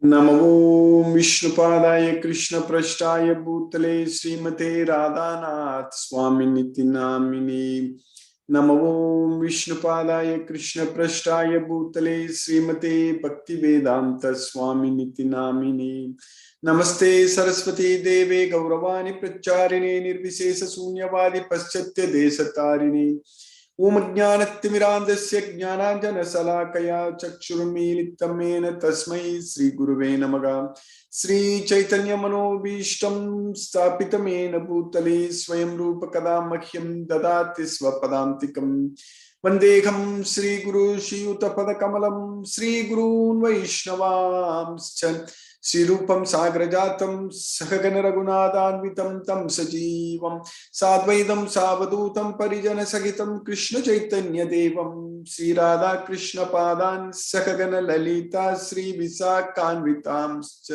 नमो विष्णुपादाय कृष्ण पृष्ठाय भूतले श्रीमते राधानाथ स्वामिनिति नामिने। नमो विष्णुपादाय कृष्ण पृष्ठाय भूतले श्रीमते भक्तिवेदांत स्वामिनिति नामिने। नमस्ते सरस्वती देवे गौरवाणी प्रचारिणे निर्विशेष शून्यवादी पाश्चात्य देशतारिणे। ओम ज्ञानतिमिरान्धस्य ज्ञानाञ्जनशलाकया चक्षुरुन्मीलितं येन तस्मै श्रीगुरुवे नमः। श्रीचैतन्यमनोभीष्टं स्थापितं येन भूतले स्वयं रूप कदा मह्यं ददाति स्वपदान्तिकं। वन्देऽहं श्रीगुरु श्रीयुतपदकमलं श्रीगुरून् वैष्णवांश्च श्रीरूपं साग्रजातं सहगण रघुनाथान्वितं तं सजीवं साद्वैतं सावधूतं परिजन सहितं कृष्ण चैतन्य देवं श्रीराधा कृष्ण पादान् सहगण ललिता श्री विशाखान्वितांश्च।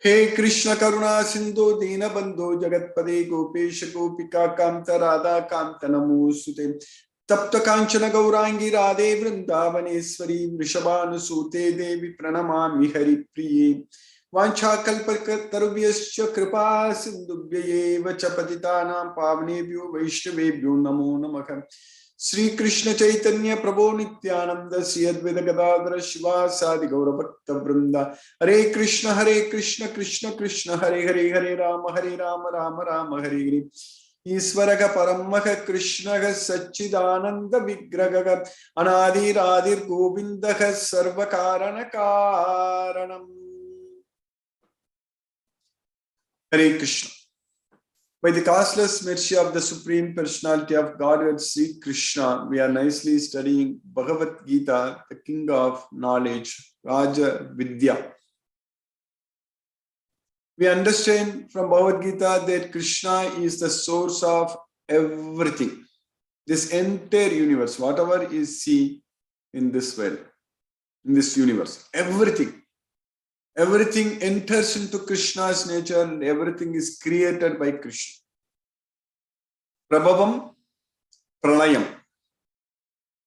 हे कृष्ण करुणा सिंधु दीनबंधो जगत्पदे गोपेश गोपिका कांत राधा कांत नमोस्तुते। तप्त कांचन गौरांगी राधे वृंदावनेश्वरी वृषभानुसूते देवी प्रणमामि हरिप्रिये। वाञ्छाकल्पतरुभ्यश्च कृपा सिन्धुभ्यैव च पतितानां पावनेभ्यो वैष्णवेभ्यो नमो नमः। श्री कृष्ण चैतन्य प्रभो नित्यानंद श्री अद्वैत गदाधर शिवासादि गौरभक्त वृंद। हरे कृष्ण कृष्ण कृष्ण हरे हरे, हरे राम राम राम हरे हरे। ईश्वरः परमः कृष्णः सच्चिदानंद विग्रहः अनादिरादिर्गोविन्दः सर्वकारण कारणम्। Hare Krishna. By the causeless mercy of the Supreme Personality of Godhead, Sri Krishna, we are nicely studying Bhagavad Gita, the King of Knowledge, Raja Vidya. We understand from Bhagavad Gita that Krishna is the source of everything. This entire universe, whatever is seen in this world, in this universe, everything enters into Krishna's nature and everything is created by Krishna. Prabhavam, Pralayam.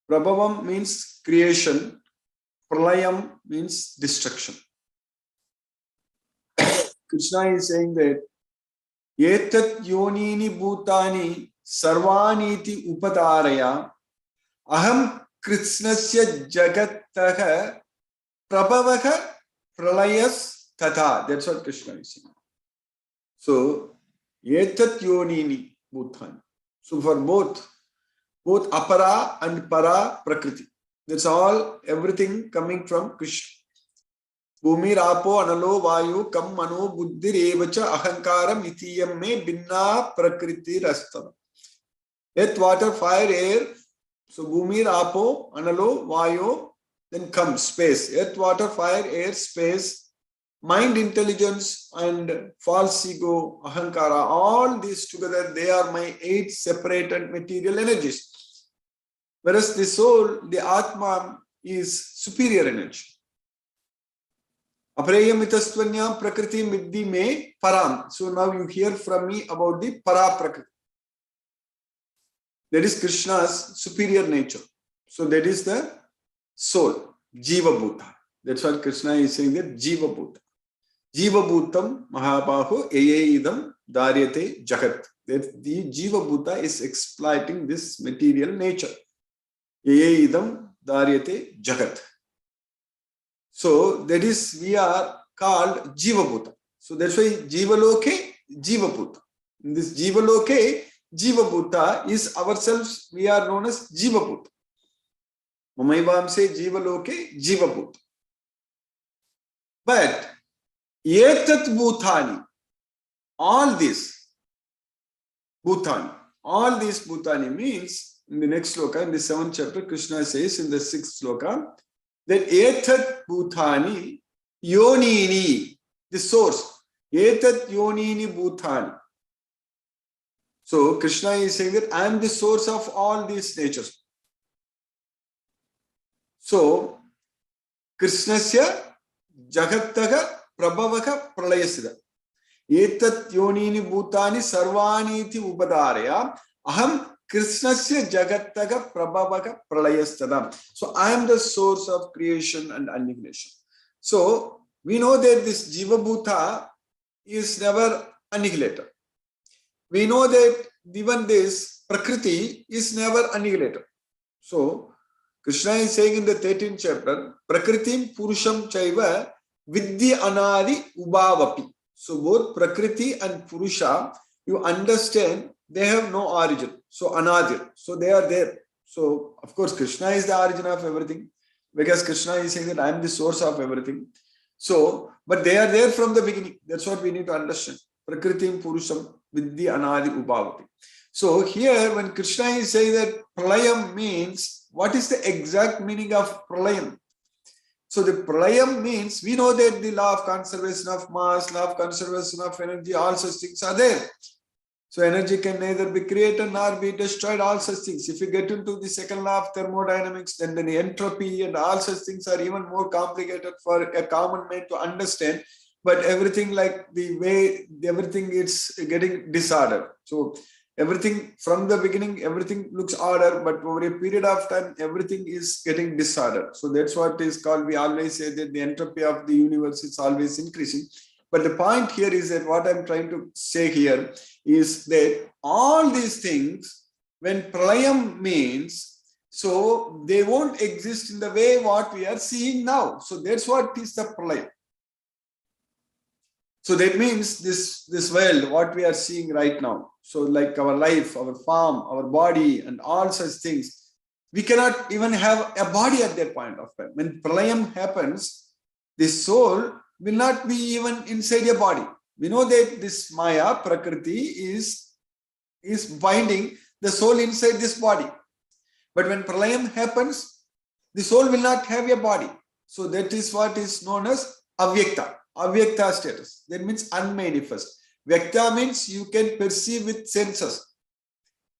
Prabhavam means creation. Pralayam means destruction. Krishna is saying that Etat yonini bhutani sarvaniti upadaraya aham krishnasya jagataha prabhavaha pralayas tatha. That's what Krishna is saying. So, Etat yonini bhutani. So for both apara and para prakriti. That's all, everything coming from Krishna. Bhumi rapo analo vayu kam mano buddhir evacha ahankaram itiyam me binna prakriti rastam. Earth, water, fire, air. So bhumi rapo analo vayu, then comes space. Earth, water, fire, air, space, mind, intelligence, and false ego, ahankara. All these together, they are my 8 separated material energies. Whereas the soul, the Atma, is superior energy. Apareyamitastvanyam prakriti middhi me param. So now you hear from me about the para prakriti. That is Krishna's superior nature. So that is the soul, Jiva Bhuta. That's what Krishna is saying, that Jiva Bhuta. Jiva Bhutam Mahabahu Eyeidam Daryate Jagat. That the Jiva Bhuta is exploiting this material nature. Eyeidam Daryate Jagat. So that is, we are called Jiva Bhuta. So that's why Jiva Loke, Jiva Bhuta. In this Jiva Loke, Jiva Bhuta is ourselves, we are known as Jiva Bhuta. Mamaivam say Jiva Loke, Jiva Bhuta. But Etat Bhutani, all these Bhutani means, in the next sloka, in the 7th chapter, Krishna says in the 6th sloka, that Etat Bhutani Yonini, the source. Etat Yonini Bhutani. So Krishna is saying that I am the source of all these natures. So Krishnasya Jagataha Prabhavaha Pralayasida. Etat Yonini Bhutani Sarvaniti Upadaraya Aham Krishnasya Jagataha Prabhavaha Pralayastadam. So I am the source of creation and annihilation. So We know that this Jiva Bhuta is never annihilated. We know that even this Prakriti is never annihilated. So, Krishna is saying in the 13th chapter, Prakritim Purusham Chaiva Vidhi Anadi Ubhavapi. So, both Prakriti and Purusha, you understand, they have no origin. So, Anadir. So, they are there. So, of course, Krishna is the origin of everything, because Krishna is saying that I am the source of everything. So, but they are there from the beginning. That's what we need to understand. Prakritim Purusham Vidhi Anadi Ubhavati. So here when Krishna is saying that Pralayam means, what is the exact meaning of Pralayam? So the Pralayam means, we know that the law of conservation of mass, law of conservation of energy, all such things are there. So energy can neither be created nor be destroyed, all such things. If you get into the second law of thermodynamics, then the entropy and all such things are even more complicated for a common man to understand. But everything, like the way everything is getting disordered. So everything from the beginning, everything looks order, but over a period of time, everything is getting disordered. So that's what is called, we always say that the entropy of the universe is always increasing. But the point here is that what I'm trying to say here is that all these things, when Pralayam means, so they won't exist in the way what we are seeing now. So that's what is the Pralayam. So that means this world, what we are seeing right now. So like our life, our farm, our body, and all such things, we cannot even have a body at that point of time. When Pralayam happens, the soul will not be even inside a body. We know that this Maya, Prakriti, is binding the soul inside this body. But when Pralayam happens, the soul will not have a body. So that is what is known as Avyakta. Avyakta status. That means unmanifest. Vyakta means you can perceive with senses.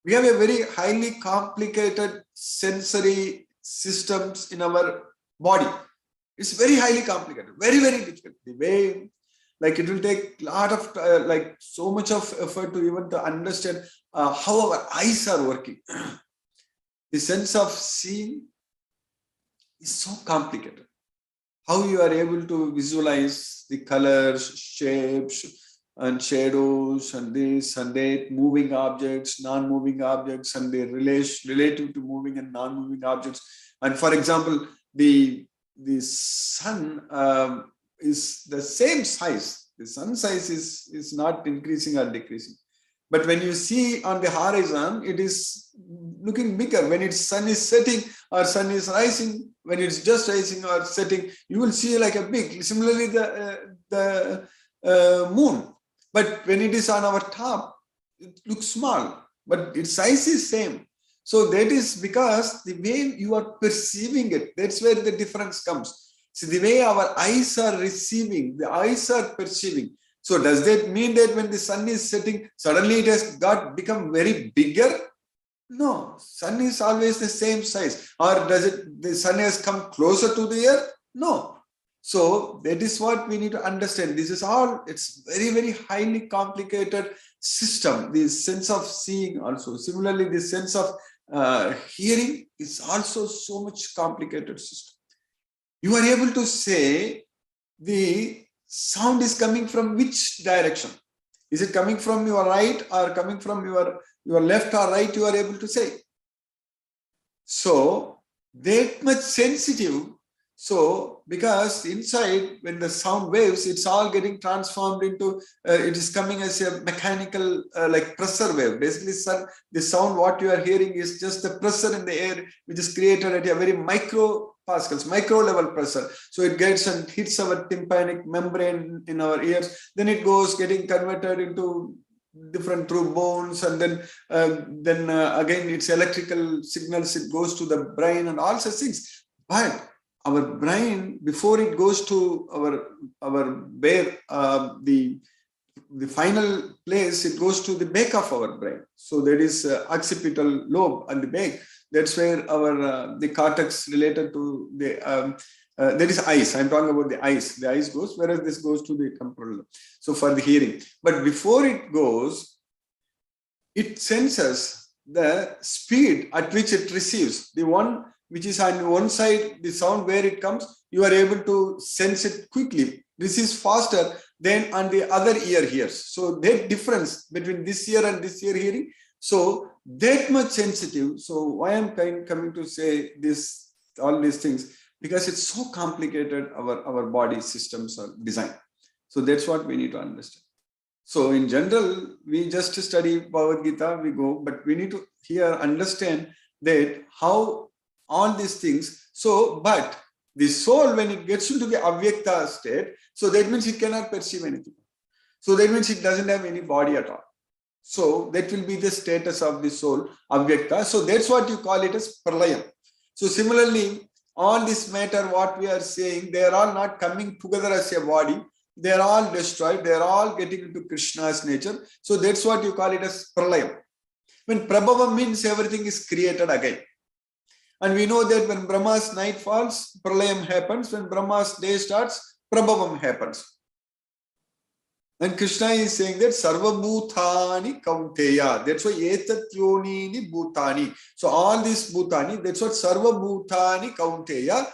We have a very highly complicated sensory systems in our body. It's very highly complicated, very, very difficult. The way, like it will take a lot of, like so much of effort to even to understand how our eyes are working. The sense of seeing is so complicated. How you are able to visualize the colors, shapes, and shadows, and this and that, moving objects, non-moving objects, and the relative to moving and non-moving objects. And for example, the sun is the same size. The sun size is not increasing or decreasing. But when you see on the horizon, it is looking bigger. When its sun is setting or sun is rising, when it's just rising or setting, you will see like a big. Similarly, the moon. But when it is on our top, it looks small. But its size is same. So that is because the way you are perceiving it, that's where the difference comes. So the way our eyes are receiving, the eyes are perceiving. So does that mean that when the sun is setting, suddenly it has become very bigger? No, sun is always the same size. Or does the sun has come closer to the earth? No. So that is what we need to understand. This is all, it's very, very highly complicated system. The sense of seeing also. Similarly, the sense of hearing is also so much complicated system. You are able to say the sound is coming from which direction? Is it coming from your right or coming from your left or right? You are able to say. So that much sensitive. So because inside, when the sound waves, it's all getting transformed into, it is coming as a mechanical like pressure wave. Basically, the sound what you are hearing is just the pressure in the air, which is created at a very micro level pressure. So it gets and hits our tympanic membrane in our ears. Then it goes getting converted into different through bones, and then again it's electrical signals. It goes to the brain and all such things. But our brain, before it goes to our where the final place, it goes to the back of our brain. So there is occipital lobe and the back. That's where our the cortex related to the there is eyes. I'm talking about the eyes. The eyes goes, whereas this goes to the temporal lobe. So for the hearing, but before it goes, it senses the speed at which it receives. The one which is on one side, the sound where it comes, you are able to sense it quickly. This is faster than on the other ear hears. So that difference between this ear and this ear hearing, so that much sensitive. So why I'm coming to say this, all these things, because it's so complicated, our body systems are designed. So that's what we need to understand. So in general, we just study Bhagavad Gita, we go, but we need to here understand that how all these things. So, but the soul, when it gets into the avyakta state, so that means it cannot perceive anything. So that means it doesn't have any body at all. So that will be the status of the soul, avyakta. So that's what you call it as pralayam. So similarly, all this matter, what we are saying, they are all not coming together as a body. They are all destroyed. They are all getting into Krishna's nature. So that's what you call it as pralayam. When prabhava means everything is created again. And we know that when Brahma's night falls, pralayam happens. When Brahma's day starts, prabhavam happens. And Krishna is saying that sarva bhutani kaunteya. That's why etat yonini bhutani. So all these bhutani, that's what sarva bhutani kaunteya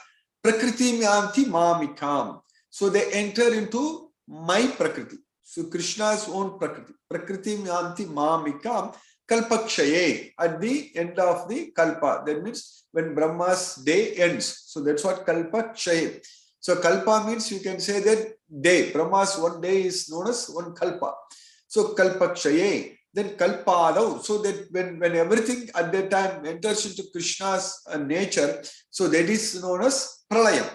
prakriti myanti mamikam. So they enter into my prakriti. So Krishna's own prakriti. Prakriti myanti mamikam kalpakshaye. At the end of the kalpa. That means when Brahma's day ends. So that's what kalpakshaye. So kalpa means you can say that day. Brahma's one day is known as one kalpa. So kalpakshaye. Then kalpadav. So that when everything at that time enters into Krishna's nature, so that is known as pralayam.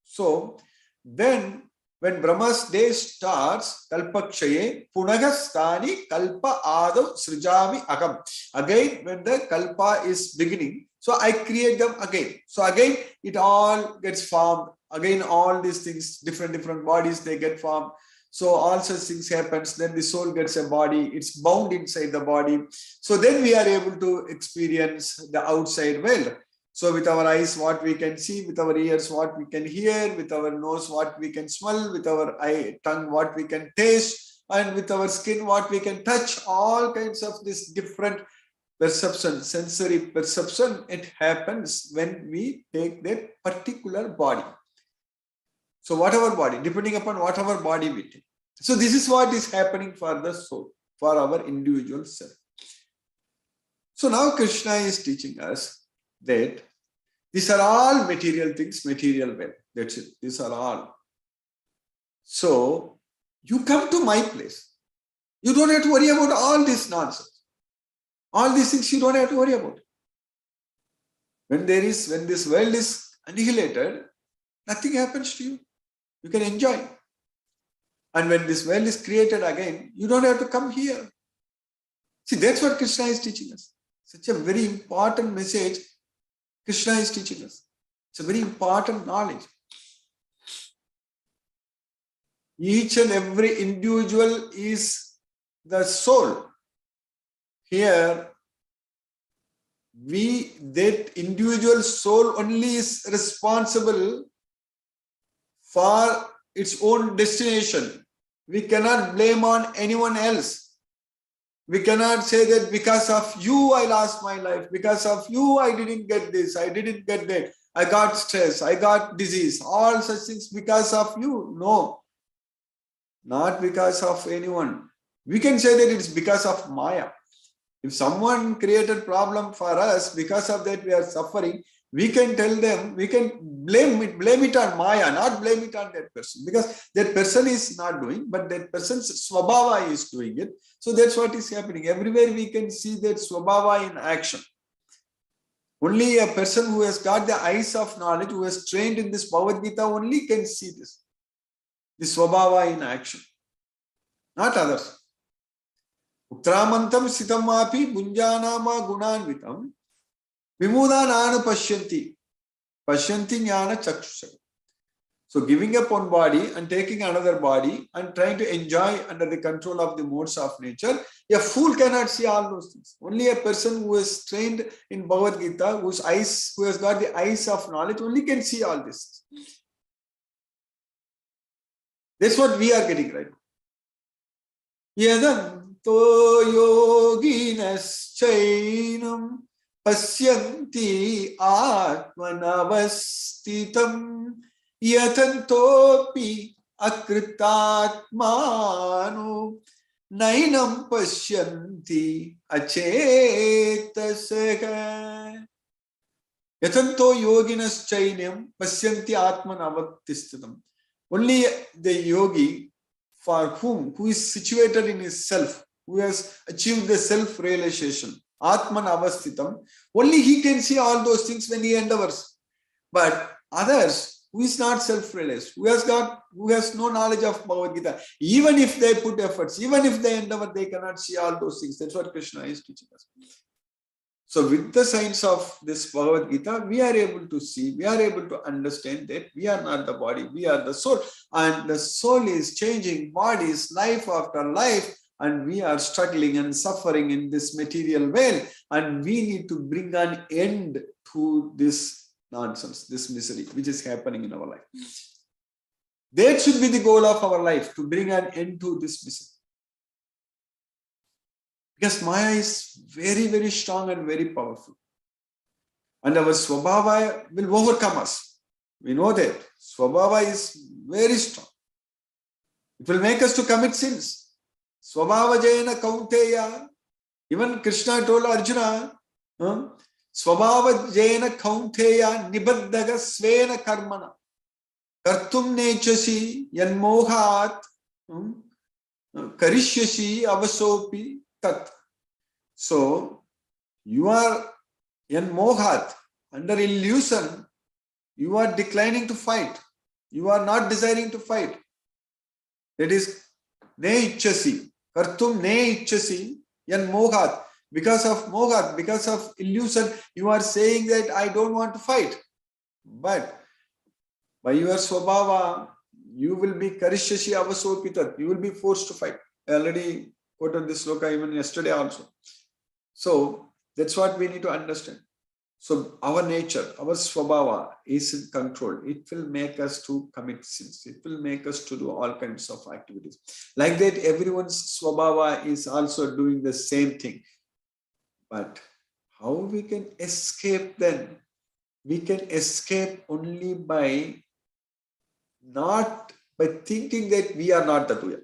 So then when Brahma's day starts, kalpakshaye punagastani kalpa adav srijami agam. Again, when the kalpa is beginning, so I create them again. So again, it all gets formed. Again, all these things, different bodies, they get formed. So all such things happens. Then the soul gets a body. It's bound inside the body. So then we are able to experience the outside world. So with our eyes, what we can see, with our ears, what we can hear, with our nose, what we can smell, with our tongue, what we can taste, and with our skin, what we can touch, all kinds of this different perception, sensory perception, it happens when we take that particular body. So whatever body, depending upon whatever body we take. So this is what is happening for the soul, for our individual self. So now Krishna is teaching us that these are all material things, material wealth. That's it. These are all. So you come to my place. You don't have to worry about all this nonsense. All these things you don't have to worry about. When this world is annihilated, nothing happens to you. You can enjoy. And when this world is created again, you don't have to come here. See, that's what Krishna is teaching us. Such a very important message Krishna is teaching us. It's a very important knowledge. Each and every individual is the soul. Here, that individual soul only is responsible for its own destination. We cannot blame on anyone else. We cannot say that because of you I lost my life, because of you I didn't get this, I didn't get that, I got stress, I got disease, all such things because of you. No, not because of anyone. We can say that it's because of Maya. If someone created problem for us, because of that we are suffering, we can tell them, we can blame it on Maya, not blame it on that person, because that person is not doing, but that person's swabhava is doing it. So that's what is happening. Everywhere we can see that swabhava in action. Only a person who has got the eyes of knowledge, who has trained in this Bhagavad Gita, only can see this. The swabhava in action, not others. Utramantam sitamapi bunjanama gunanvitam Vimudananu pashyanti jnana chakshusha. So giving up one body and taking another body and trying to enjoy under the control of the modes of nature, a fool cannot see all those things. Only a person who is trained in Bhagavad Gita, who has got the eyes of knowledge, only can see all this. That's what we are getting right. Yadanto yoginas chainam Pasyanti atmanavastitam yatantopi akritatmanu nainam pashyanti acetasaha. Yatanto yoginas chainyam pasyanti atman avattistatam. Only the yogi who is situated in his self, who has achieved the self-realization, atman avasthitam, only he can see all those things when he endeavors. But others, who is not self-realized, who has no knowledge of Bhagavad Gita, even if they put efforts, even if they endeavor, they cannot see all those things. That's what Krishna is teaching us. So with the science of this Bhagavad Gita, we are able to see, we are able to understand that we are not the body, we are the soul. And the soul is changing bodies life after life. And we are struggling and suffering in this material world. And we need to bring an end to this nonsense, this misery, which is happening in our life. That should be the goal of our life, to bring an end to this misery. Because Maya is very, very strong and very powerful. And our Swabhava will overcome us. We know that. Swabhava is very strong. It will make us to commit sins. Swabhava jayana kaunteya. Even Krishna told Arjuna, Swabhava jayana kaunteya nibaddaga svena karmana. Kartum nechasi yanmohat karishyasi avasopi. So, you are in mohat, under illusion, you are declining to fight. You are not desiring to fight. That is, ne ichchasi, kartum ne ichchasi, yan mohat. Because of mohat, because of illusion, you are saying that I don't want to fight. But by your swabhava, you will be karishyasi avasopitat. You will be forced to fight. I already quoted this sloka even yesterday also. So that's what we need to understand. So our nature, our swabhava is in control. It will make us to commit sins. It will make us to do all kinds of activities. Like that, everyone's swabhava is also doing the same thing. But how we can escape then? We can escape only by thinking that we are not the doer.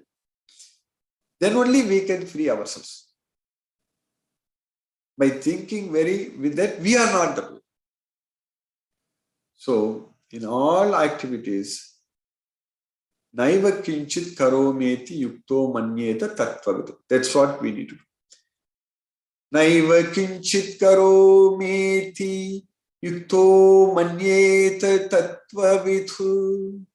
Then only we can free ourselves. By thinking with that we are not the doer. So in all activities, naiva kinchit karometi yukto manyeta tattvavidu. That's what we need to do. Naiva kinchit karometi yukto manyeta tattvavidu.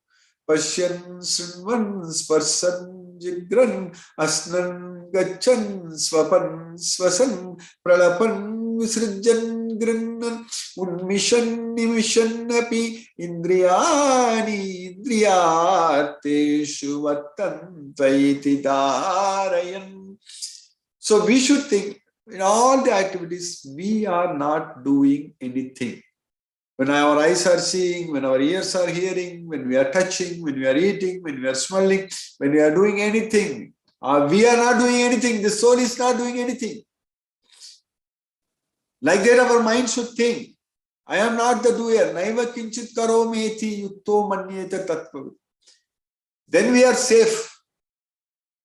Pashyan srinvan sparsan jigran asnan gachan swapan swasan pralapan visrijjan grannan unmishan nimishan api indriyani indriyateshu vattantaiti dharayan. So we should think in all the activities we are not doing anything. When our eyes are seeing, when our ears are hearing, when we are touching, when we are eating, when we are smelling, when we are doing anything, we are not doing anything. The soul is not doing anything. Like that, our mind should think, I am not the doer. Naiva kinchit karometi yukto manyeta tattva. Then we are safe.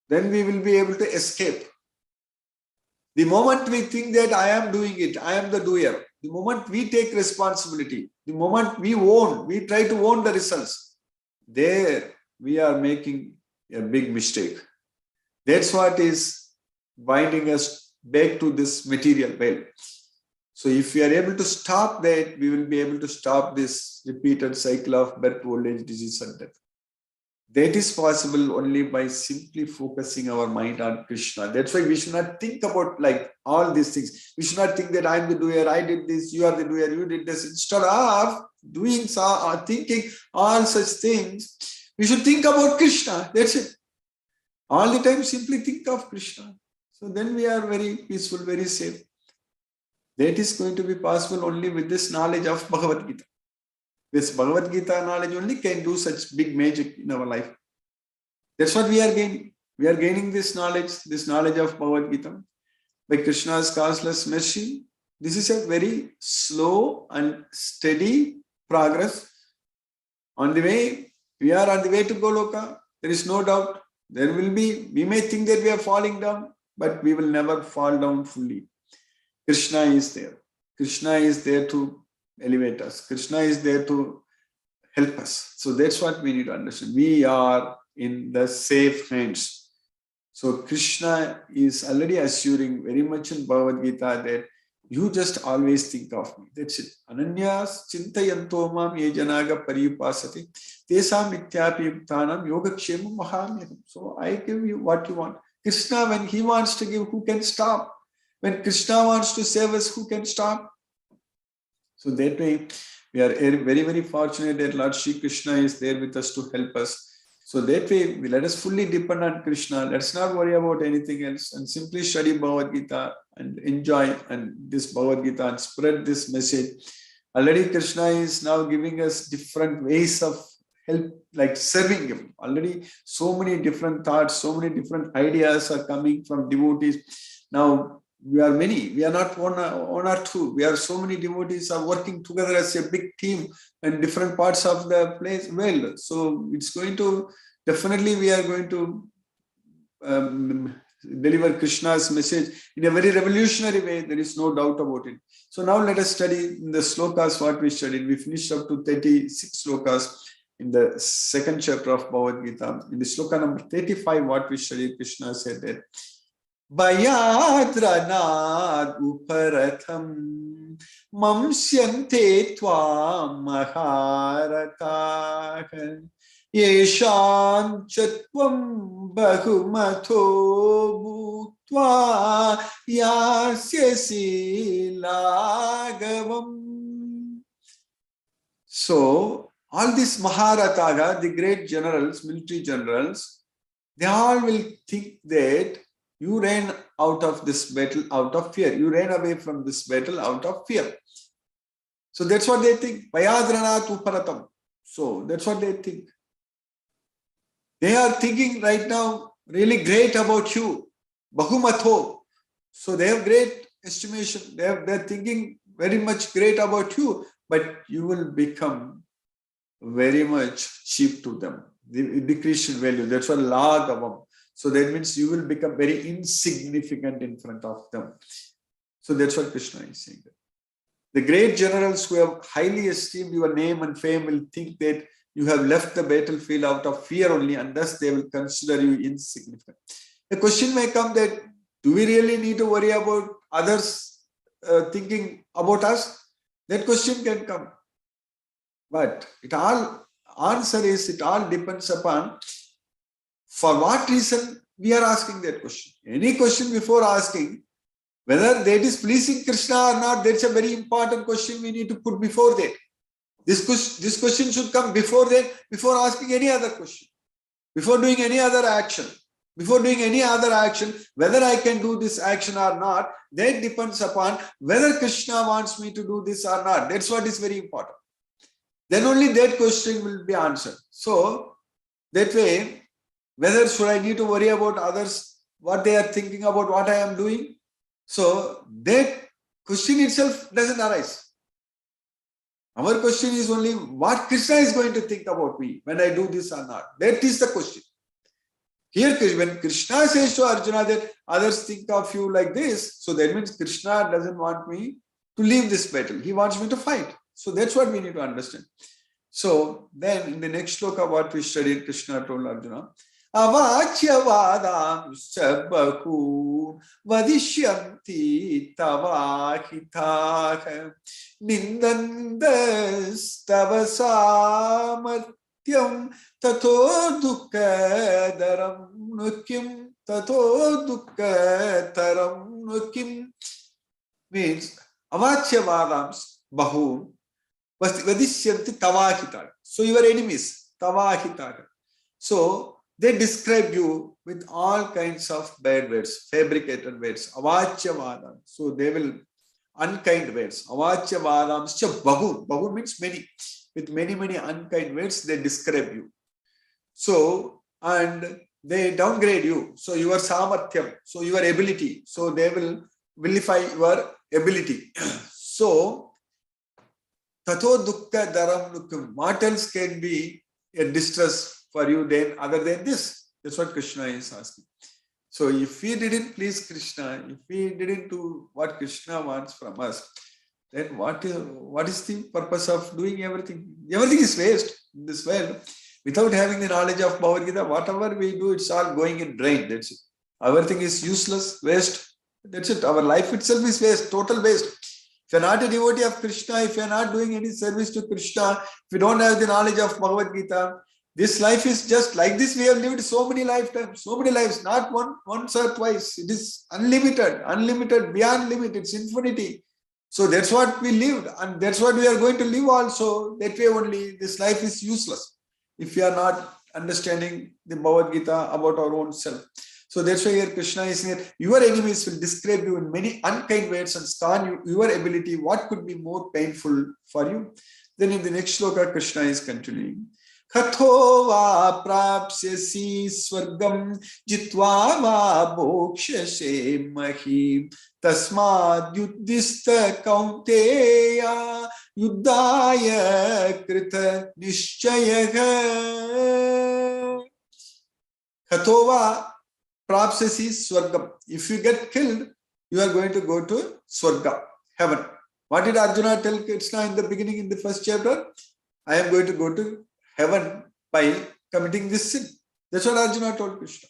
Then we will be able to escape. The moment we think that I am doing it, I am the doer. The moment we take responsibility, the moment we try to own the results, there we are making a big mistake. That's what is binding us back to this material world. So if we are able to stop that, we will be able to stop this repeated cycle of birth, old age, disease and death. That is possible only by simply focusing our mind on Krishna. That's why we should not think about like all these things. We should not think that I am the doer, I did this, you are the doer, you did this. Instead of thinking all such things, we should think about Krishna. That's it. All the time, simply think of Krishna. So then we are very peaceful, very safe. That is going to be possible only with this knowledge of Bhagavad Gita. This Bhagavad Gita knowledge only can do such big magic in our life. That's what we are gaining. We are gaining this knowledge of Bhagavad Gita. By Krishna's causeless mercy, this is a very slow and steady progress. On the way, we are on the way to Goloka. There is no doubt. We may think that we are falling down, but we will never fall down fully. Krishna is there. Krishna is there to elevate us. Krishna is there to help us. So that's what we need to understand. We are in the safe hands. So Krishna is already assuring very much in Bhagavad Gita that you just always think of me. That's it. Ananyas chintayanto mam ye janaga pariyupasati tesam mityapi yuktanam yogakshemam mahamyam. So I give you what you want. Krishna, when he wants to give, who can stop? When Krishna wants to save us, who can stop? So that way, we are very, very fortunate that Lord Shri Krishna is there with us to help us. So that way, let us fully depend on Krishna. Let's not worry about anything else and simply study Bhagavad Gita and enjoy this Bhagavad Gita and spread this message. Already Krishna is now giving us different ways of help, like serving him. Already so many different thoughts, so many different ideas are coming from devotees. Now, we are many. We are not one or two. We are so many devotees are working together as a big team in different parts of the place. Well, so it's going to definitely we are going to deliver Krishna's message in a very revolutionary way. There is no doubt about it. So now let us study the slokas what we studied. We finished up to 36 slokas in the second chapter of Bhagavad Gita. In the sloka number 35, what we studied, Krishna said that Bayadranad uparatham mamsyante tvam maharatah yesham chatvam bahumato bhutva yasyasi lagavam. So all these Maharataga, the great generals, military generals, they all will think that you ran out of this battle out of fear. You ran away from this battle out of fear. So that's what they think. Payadranat uparatam. So that's what they think. They are thinking right now really great about you. Bahumatho. So they have great estimation. They're thinking very much great about you, but you will become very much cheap to them. The decrease in value. That's what lagavam. So that means you will become very insignificant in front of them. So that's what Krishna is saying. The great generals who have highly esteemed your name and fame will think that you have left the battlefield out of fear only, and thus they will consider you insignificant. The question may come that, do we really need to worry about others thinking about us? That question can come. But it all depends upon for what reason we are asking that question. Any question before asking whether that is pleasing Krishna or not, that's a very important question we need to put before that. This question should come before that, before asking any other question, before doing any other action. Before doing any other action, whether I can do this action or not, that depends upon whether Krishna wants me to do this or not. That's what is very important. Then only that question will be answered. So that way, whether should I need to worry about others, what they are thinking about what I am doing? So that question itself doesn't arise. Our question is only what Krishna is going to think about me when I do this or not. That is the question. Here, when Krishna says to Arjuna that others think of you like this, so that means Krishna doesn't want me to leave this battle. He wants me to fight. So that's what we need to understand. So then in the next sloka, what we studied, Krishna told Arjuna, Avachyavadam sabbahu vadishyanti tavahitah nindandas tavasamartyam tato dukkadaram nukim tato dukkataram nukim. Means avachyavadam bahu vadishyanti tavahitah. So your enemies, tavahitah. So they describe you with all kinds of bad words, fabricated words, avachyavadam. So they will, unkind words, avachyavadam bahu. Bahu means many. With many, many unkind words, they describe you. So, and they downgrade you. So your samarthyam, so your ability. So they will vilify your ability. So, tato dukkha dharam nukkam. What else can be a distress for you then other than this? That's what Krishna is asking. So if we didn't please Krishna, if we didn't do what Krishna wants from us, then what is the purpose of doing everything? Everything is waste in this world. Without having the knowledge of Bhagavad Gita, whatever we do, it's all going in drain. That's it. Everything is useless, waste. That's it. Our life itself is waste, total waste. If you're not a devotee of Krishna, if you're not doing any service to Krishna, if you don't have the knowledge of Bhagavad Gita, this life is just like this. We have lived so many lifetimes, so many lives, not once or twice. It is unlimited, beyond limit. It's infinity. So that's what we lived, and that's what we are going to live also. That way only, this life is useless if we are not understanding the Bhagavad Gita about our own self. So that's why here Krishna is here. Your enemies will describe you in many unkind words and scorn your ability. What could be more painful for you? Then in the next sloka, Krishna is continuing. Katho va prapsyasi swargam jitva va bokshase mahim tasmad yuddhista kaunteya yuddhaya krita nishchayaha. Katho va prapsyasi swargam. If you get killed, you are going to go to Swarga, heaven. What did Arjuna tell Krishna in the beginning, in the first chapter? I am going to go to heaven by committing this sin. That's what Arjuna told Krishna.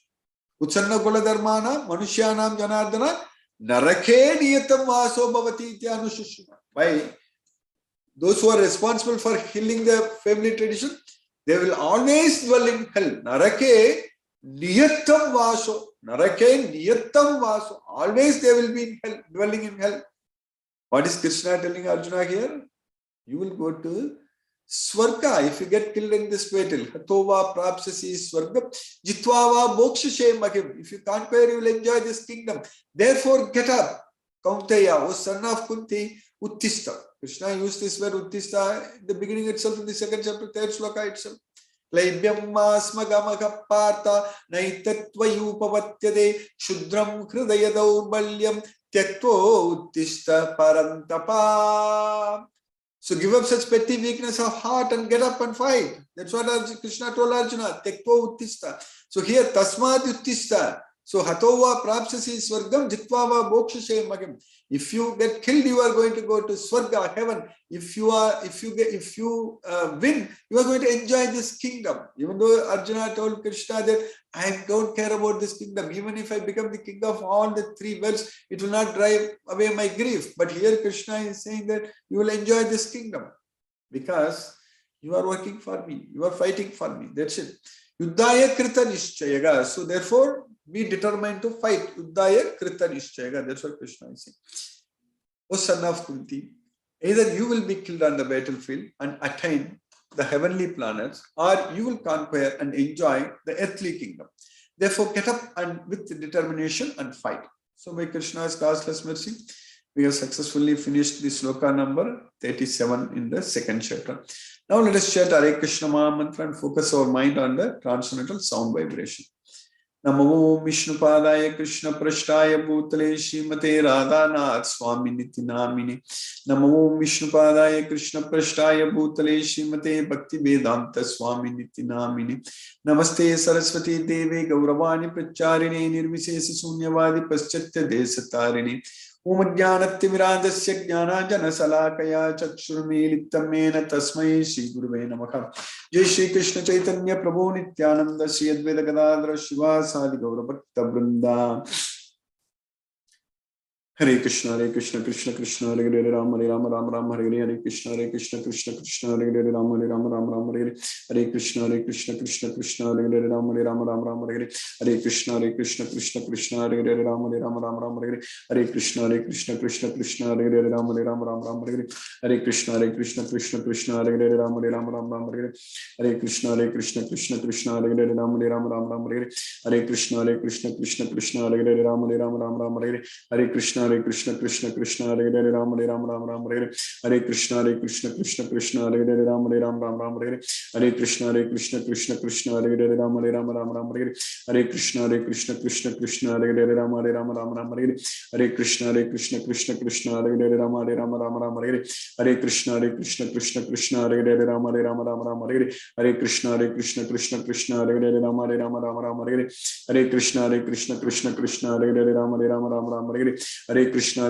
Utsanna kula dharmana manushyanam janardana narake niyatam vaso bhavati iti anushashana. Why? Those who are responsible for killing the family tradition, they will always dwell in hell. Narake niyatam vaso. Narake niyatam vaso. Always they will be in hell, dwelling in hell. What is Krishna telling Arjuna here? You will go to Swarga if you get killed in this battle. Hatova prapsasi swarga jitvava bokshashe mahim. If you conquer, you will enjoy this kingdom. Therefore, get up. Kaunteya, O son of Kunti, uttista. Krishna used this word uttista in the beginning itself, in the second chapter, third sloka itself. Laibyamma smagamaha partha naitattvayupavatyade shudram hridaya daurbalyam tyaktva uttista parantapa. So give up such petty weakness of heart and get up and fight. That's what Krishna told Arjuna. Tyaktva uttista. So here tasmad uttista. So hatova prapsasi swargam jitvava bokshashe magam. If you get killed, you are going to go to Swarga, heaven. If you win, you are going to enjoy this kingdom. Even though Arjuna told Krishna that I don't care about this kingdom. Even if I become the king of all the three worlds, it will not drive away my grief. But here Krishna is saying that you will enjoy this kingdom because you are working for me. You are fighting for me. That's it. Yuddhaya krita nishchayaga. So therefore, be determined to fight. Yuddhaya krita nishchayaga. That's what Krishna is saying. O son of Kunti, either you will be killed on the battlefield and attain the heavenly planets, or you will conquer and enjoy the earthly kingdom. Therefore, get up and with determination and fight. So by Krishna's causeless mercy, we have successfully finished the sloka number 37 in the second chapter. Now let us chant Hare Krishna Maha Mantra and focus our mind on the transcendental sound vibration. Namo Vishnu Padaya Krishna Prashtaya Bhutale Srimate Radhanath Swami Niti Namini. Namo Vishnu Padaya Krishna Prashtaya Bhutale Srimate Bhakti Vedanta Swami Niti Namini. Namaste Saraswati Devi Gauravani Pracharini Nirvishesa Sunyavadi Paschatya Desatarini. Om Jnanatimirandasya Jnanajana Salakaya Chakshurmilitamena Tasmai Shri Guruve Namaha. Jai Shri Krishna Chaitanya Prabhu Nityananda Shri Advaita Gadadhara Shiva Sadi Gaura Bhakta Vrinda. Hare Krishna Krishna Krishna Hare Hare Rama Rama Rama Hare Hare Krishna Krishna Krishna Hare Hare Rama Rama Hare Hare Krishna Krishna Krishna Hare Hare Rama Rama Hare Hare Krishna Krishna Krishna Hare Hare Rama Rama Hare Hare Krishna Krishna Krishna Hare Hare Rama Rama Hare Hare Krishna Krishna Krishna Hare Hare Rama Rama Hare Hare Krishna Krishna Krishna Hare Hare Rama Rama Hare Hare Krishna Krishna Krishna Hare Hare Rama Rama Hare Hare Krishna Hare Krishna Krishna Krishna Hare Hare Ram Hare Ram Ram Ram Hare Hare Hare Krishna Krishna Krishna Hare Hare Ram Hare Ram Ram Ram Hare Hare Hare Krishna Krishna Krishna Hare Hare Ram Hare Ram Ram Ram Hare Hare Hare Krishna Krishna Krishna Hare Hare Ram Hare Ram Ram Ram Hare Hare Hare Krishna Krishna Krishna Hare Hare Ram Hare Ram Ram Ram Hare Hare Hare Krishna Krishna Krishna Hare Hare Ram Hare Ram Ram Ram Hare Hare Hare Krishna Krishna Krishna Hare Hare Ram Hare Ram Ram Ram Hare Hare Hare Krishna Krishna Krishna Hare Hare Ram Hare Ram Ram Ram Hare Hare Hare Krishna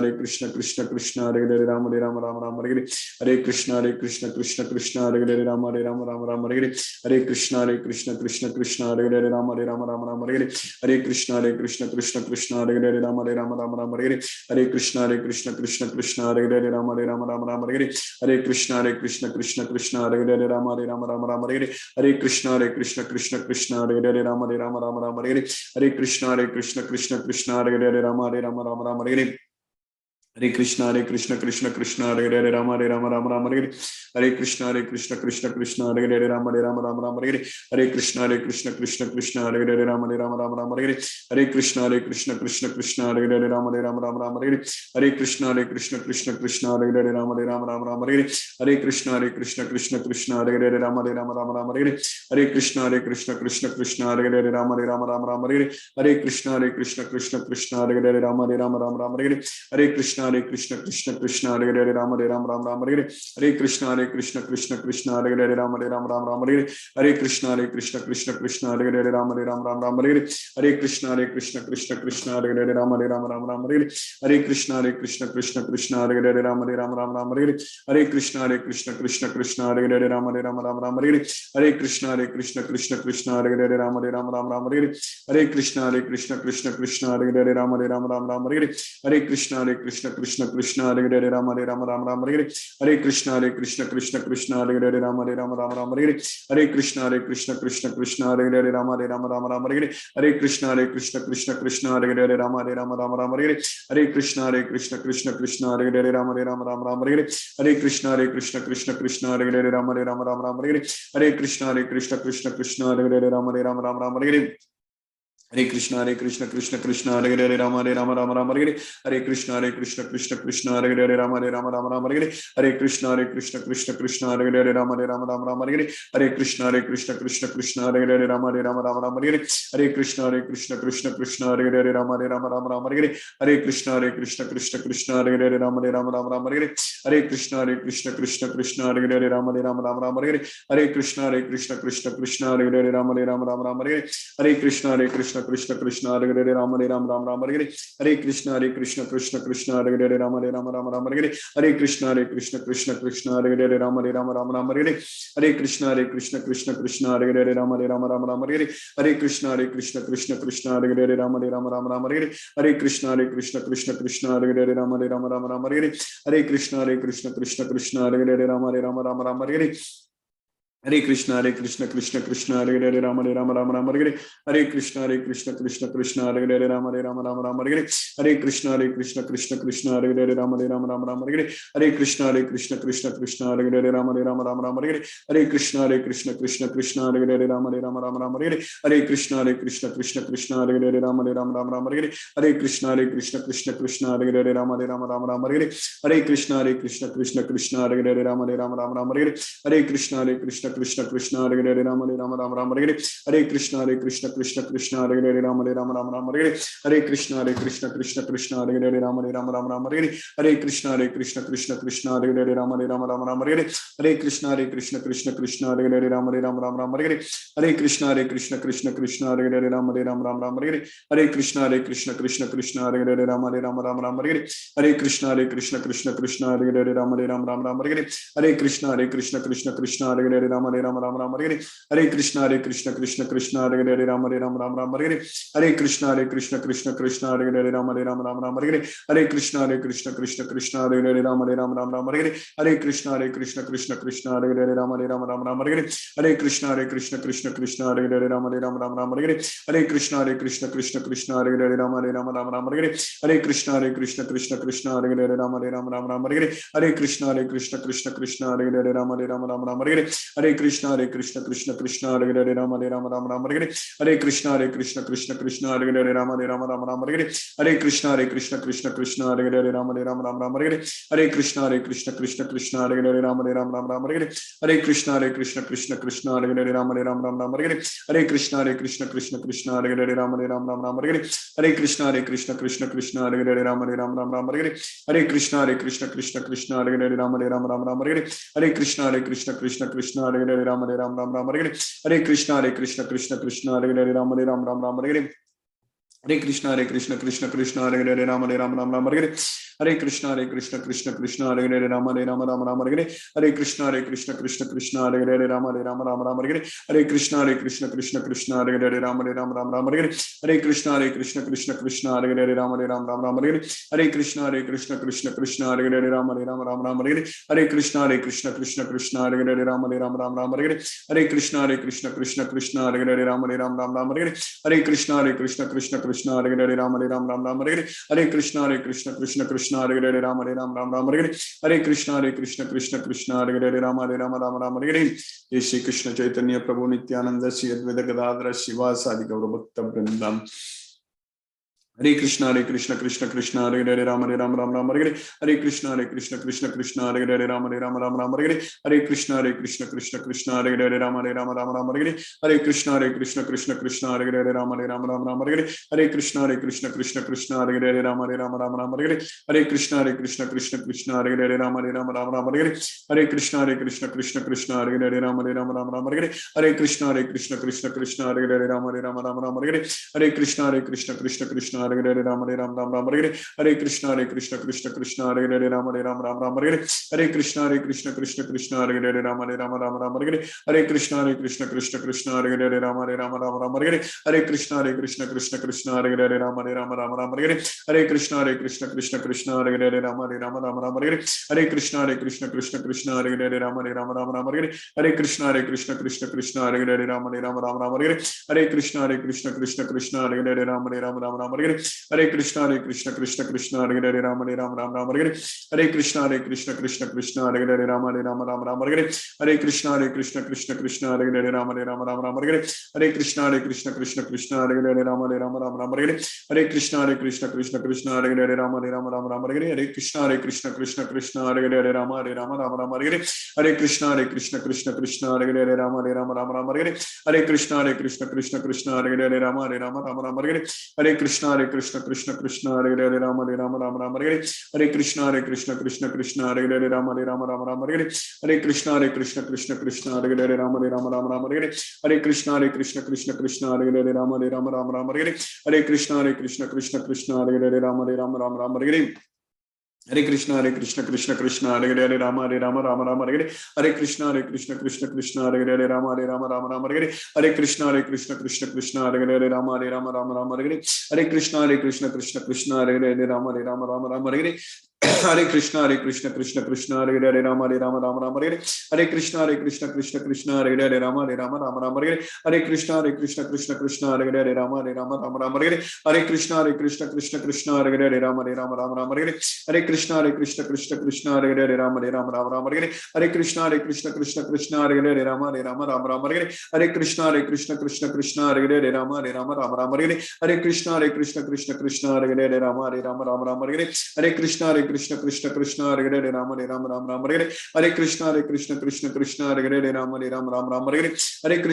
Krishna Krishna Hare Hare Ram Hare Ram Ram Ram Hare Hare Hare Krishna Krishna Krishna Hare Hare Ram Hare Ram Ram Ram Hare Hare Hare Krishna Krishna Krishna Hare Hare Ram Hare Ram Ram Ram Hare Hare Hare Krishna Krishna Krishna Hare Hare Ram Hare Ram Ram Ram Hare Hare Hare Krishna Krishna Krishna Hare Hare Ram Hare Ram Ram Ram Hare Hare Hare Krishna Krishna Krishna Hare Hare Ram Hare Ram Ram Ram Hare Hare Hare Krishna Krishna Krishna Hare Hare Ram Hare Ram Ram Ram Hare Hare Hare Krishna Krishna Krishna Hare Hare Ram Hare Ram Ram Ram Hare Hare Hare Krishna Krishna Krishna Hare Hare Ram Hare Ram Ram Ram Hare Hare Hare Krishna Krishna Krishna Hare Hare Ram Hare Ram Ram Ram Hare Hare Hare Krishna Krishna Krishna Hare Hare Ram Hare Ram Ram Ram Hare Hare Hare Krishna Krishna Krishna Hare Hare Ram Hare Ram Ram Ram Hare Hare Hare Krishna Krishna Krishna Hare Hare Ram Hare Ram Ram Ram Hare Hare Hare Krishna Krishna Krishna Hare Hare Ram Hare Ram Ram Ram Hare Hare Hare Krishna Krishna Krishna Hare Hare Ram Hare Ram Ram Ram Hare Hare Hare Krishna Krishna Krishna Hare Hare Ram Hare Ram Ram Ram Hare Hare Hare Krishna Krishna Krishna Hare Hare Ram Hare Ram Ram Ram Hare Hare Hare Krishna Krishna Krishna Hare Hare Ram Hare Ram Ram Ram Hare Hare Hare Krishna Krishna Krishna Hare Hare Ram Hare Ram Ram Ram Hare Hare Hare Krishna Krishna Krishna Hare Hare Ram Hare Ram Ram Ram Hare Hare Hare Krishna Krishna Krishna Hare Hare Ram Hare Ram Ram Ram Hare Hare Hare Krishna Krishna Krishna Hare Hare Ram Hare Ram Ram Ram Hare Hare Hare Krishna Krishna Krishna Hare Hare Ram Hare Ram Ram Ram Hare Hare Hare Krishna Krishna Krishna Hare Hare Ram Hare Ram Ram Ram Hare Hare Hare Krishna Krishna Krishna Hare Hare Ram Hare Ram Ram Ram Hare Hare Hare Krishna Krishna Krishna Hare Hare Ram Hare Ram Ram Ram Hare Hare Hare Krishna Krishna Krishna Hare Hare Ram Hare Ram Ram Ram Hare Hare Hare Krishna Krishna Krishna Hare Hare Ram Hare Ram Ram Ram Hare Hare Hare Krishna Krishna Krishna Hare Hare Ram Hare Ram Ram Ram Hare Hare Hare Krishna Krishna Krishna Hare Hare Ram Hare Ram Ram Ram Hare Hare Hare Krishna Krishna Krishna Hare Hare Ram Hare Ram Ram Ram Hare Hare Hare Krishna Krishna Hare Hare Ram Hare Ram Ram Ram Hare Hare Hare Krishna Krishna Hare Hare Ram Hare Ram Ram Ram Hare Hare Hare Krishna Krishna Hare Hare Ram Hare Ram Ram Ram Hare Hare Hare Krishna Krishna Hare Hare Ram Hare Ram Ram Ram Hare Hare Hare Krishna Krishna Hare Hare Ram Hare Ram Ram Ram Hare Hare Hare Krishna Krishna Hare Hare Ram Hare Ram Ram Ram Hare Hare Hare Krishna Krishna Hare Hare Ram Hare Ram Ram Ram Hare Hare Hare Krishna Krishna Hare Hare Ram Hare Ram Ram Ram Hare Hare Hare Krishna Krishna Hare Hare Ram Hare Ram Ram Ram Hare Hare Hare Krishna Krishna Hare Hare Ram Hare Ram Ram Ram Hare Hare Hare Krishna Krishna Hare Hare Ram Hare Ram Ram Ram Hare Hare Hare Krishna Krishna Hare Hare Ram Hare Ram Ram Ram Hare Hare Hare Krishna Krishna Hare Hare Ram Hare Ram Ram Ram Hare Hare Hare Krishna Krishna Hare Hare Ram Hare Ram Ram Ram Hare Hare Hare Krishna Krishna Hare Hare Ram Hare Ram Ram Ram Hare Hare Hare Krishna Krishna Hare Hare Ram Hare Ram Ram Ram Hare Hare Hare Krishna Krishna Hare Hare Ram Hare Ram Ram Ram Hare Hare Hare Krishna Krishna Hare Hare Ram Hare Ram Ram Ram Hare Hare Hare Krishna Krishna Hare Hare Ram Hare Ram Ram Ram Hare Hare Hare Krishna Krishna Hare Hare Ram Hare Ram Ram Ram Hare Hare Hare Krishna Krishna Hare Hare Ram Hare Ram Ram Ram Hare Hare Hare Krishna Krishna Hare Hare Ram Hare Ram Ram Ram Hare Hare Hare Krishna Krishna Hare Hare Ram Hare Ram Ram Ram Hare Hare Hare Krishna Krishna Hare Hare Ram Hare Ram Ram Hare Hare Hare Krishna Krishna Hare Hare Ram Hare Ram Ram Hare Hare Hare Krishna Krishna Hare Hare Ram Hare Ram Ram Hare Hare Hare Krishna Krishna Hare Hare Ram Hare Ram Ram Hare Hare Hare Krishna Krishna Hare Hare Ram Hare Ram Ram Hare Hare Hare Krishna Krishna Hare Hare Ram Hare Ram Ram Hare Hare Hare Krishna Krishna Hare Hare Ram Hare Ram Ram Hare Hare Hare Krishna Krishna Hare Hare Ram Hare Ram Ram Hare Hare Hare Krishna Krishna Hare Hare Ram Hare Ram Ram Hare Hare Hare Krishna Krishna Hare Hare Ram Hare Ram Ram Hare Hare Hare Krishna Krishna Hare Hare Ram Hare Ram Ram Hare Hare Hare Krishna Krishna Hare Hare Ram Hare Ram Ram Hare Hare Hare Krishna Krishna Hare Hare Ram Hare Ram Ram Hare Hare Hare Krishna Krishna Hare Hare Ram Hare Ram Ram Hare Hare Hare Krishna Krishna Hare Hare Ram Hare Ram Ram Hare Hare Hare Krishna Krishna Hare Hare Ram Hare Ram Ram Hare Hare Hare Krishna Krishna Hare Hare Ram Hare Ram Ram Hare Hare Hare Krishna Krishna Hare Hare Ram Hare Ram Ram Hare Hare Hare Krishna Krishna Krishna Hare Hare Rama Rama Rama Rama Hare Hare Krishna Krishna Krishna Hare Hare Rama Rama Rama Rama Hare Hare Krishna Krishna Krishna Hare Hare Rama Rama Rama Rama Hare Hare Krishna Krishna Krishna Hare Hare Rama Rama Rama Rama Hare Hare Krishna Krishna Krishna Hare Hare Rama Rama Rama Rama Hare Hare Krishna Krishna Krishna Hare Hare Rama Rama Rama Rama Hare Hare Krishna Krishna Krishna Hare Hare Rama Rama Rama Rama Hare Hare Krishna Krishna Krishna Hare Hare Rama Rama Rama Rama Hare Hare Krishna Krishna Krishna Hare Hare Rama Rama Rama Rama Hare Hare Krishna Krishna Krishna Hare Hare Rama Rama Rama Rama Hare Hare Krishna Krishna Krishna Hare Hare Rama Rama Rama Rama Hare Hare Krishna Krishna Krishna Hare Hare Rama Rama Rama Rama Hare Hare Krishna Krishna Krishna Hare Hare Rama Rama Rama Rama Hare Hare Krishna Krishna Krishna Hare Hare Rama Rama Rama Rama Hare Hare Krishna Krishna Krishna Hare Hare Rama Rama Rama Rama Hare Hare Krishna Krishna Krishna Hare Hare Rama Rama Rama Rama Hare Hare Krishna Krishna Krishna Hare Hare Rama Rama Rama Rama Hare Hare Krishna Krishna Krishna Hare Hare Rama Rama Rama Rama Hare Hare Krishna Krishna Krishna Hare Hare Rama Rama Rama Rama Hare Hare Krishna Krishna Krishna Hare Hare Rama Rama Rama Rama Hare Hare Krishna Krishna Hare Hare Rama Rama Rama Rama Hare Hare Jai Shri Krishna Chaitanya Prabhu Nityananda Shri Advaita Gadadhara Srivasadi Gaura Bhakta Vrindam Hare Krishna Krishna Hare Hare Rama Rama Rama Rama Hare Hare Krishna Krishna Hare Hare Rama Rama Rama Rama Hare Hare Krishna Krishna Hare Hare Rama Rama Rama Rama Hare Hare Krishna Krishna Hare Hare Rama Rama Rama Rama Hare Hare Krishna Krishna Hare Hare Rama Rama Rama Rama Hare Hare Krishna Krishna Hare Hare Rama Rama Rama Rama Hare Hare Krishna Krishna Hare Hare Rama Rama Rama Rama Hare Hare Krishna Krishna Hare Hare Rama Rama Rama Rama Hare Hare Krishna Krishna Hare Hare Rama Rama Rama Rama Hare Hare Krishna Krishna Hare Hare Rama Rama Rama Rama Hare Hare Krishna Krishna Hare Hare Rama Rama Rama Rama Hare Hare Krishna Krishna Hare Hare Rama Rama Rama Rama Hare Hare Krishna Krishna Hare Hare Rama Rama Rama Rama Hare Hare Krishna Krishna Hare Hare Rama Rama Rama Rama Hare Hare Krishna Krishna Hare Hare Rama Rama Rama Rama Hare Hare Krishna Krishna Hare Hare Rama Rama Rama Rama Hare Hare Krishna Krishna Hare Hare Rama Rama Rama Rama Hare Hare Krishna Krishna Hare Hare Rama Rama Rama Rama Hare Hare Krishna Krishna Hare Hare Rama Rama Rama Rama Hare Hare Krishna Krishna Hare Hare Rama Rama Rama Rama Hare Hare Krishna Krishna Hare Hare Rama Rama Rama Rama Hare Hare Krishna Krishna Hare Hare Rama Rama Rama Rama Hare Hare Krishna Krishna Hare Hare Rama Rama Rama Rama Hare Hare Krishna Krishna Hare Hare Rama Rama Rama Rama Hare Hare Krishna Krishna Hare Hare Rama Rama Rama Rama Hare Hare Krishna Krishna Hare Hare Rama Rama Rama Rama Hare Hare Krishna Krishna Hare Hare Rama Rama Rama Rama Hare Hare Krishna Krishna Hare Hare Rama Rama Rama Rama Hare Hare Krishna Krishna Hare Hare Rama Rama Rama Rama Hare Hare Krishna Krishna Hare Hare Rama Rama Rama Rama Hare Hare Krishna Krishna Hare Hare Rama Rama Rama Hare Hare Krishna Krishna Hare Hare Rama Rama Rama Rama Hare Hare Krishna Krishna Hare Hare Rama Rama Rama Rama Hare Hare Krishna Krishna Hare Hare Rama Rama Rama Rama Hare Hare Krishna Krishna Hare Hare Rama Rama Rama Rama Hare Hare Krishna Krishna Hare Hare Rama Rama Rama Rama Hare Hare Krishna Krishna Hare Hare Rama Rama Rama Rama Hare Hare Krishna Krishna Hare Hare Rama Rama Rama Rama Hare Hare Krishna Krishna Hare Hare Rama Rama Rama Rama Hare Hare Krishna Krishna Hare Hare Rama Rama Rama Rama Hare Hare Krishna Krishna Hare Hare Rama Rama Rama Rama Hare Hare Krishna Krishna Hare Hare Rama Rama Rama Rama Hare Hare Krishna Krishna Hare Hare Rama Rama Rama Rama Hare Hare Krishna Krishna Hare Hare Rama Rama Rama Rama Hare Hare Krishna Krishna Hare Hare Rama Rama Rama Rama Hare Hare Krishna Krishna Hare Hare Rama Rama Rama Rama Hare Hare Krishna Krishna Hare Hare Rama Rama Rama Rama Hare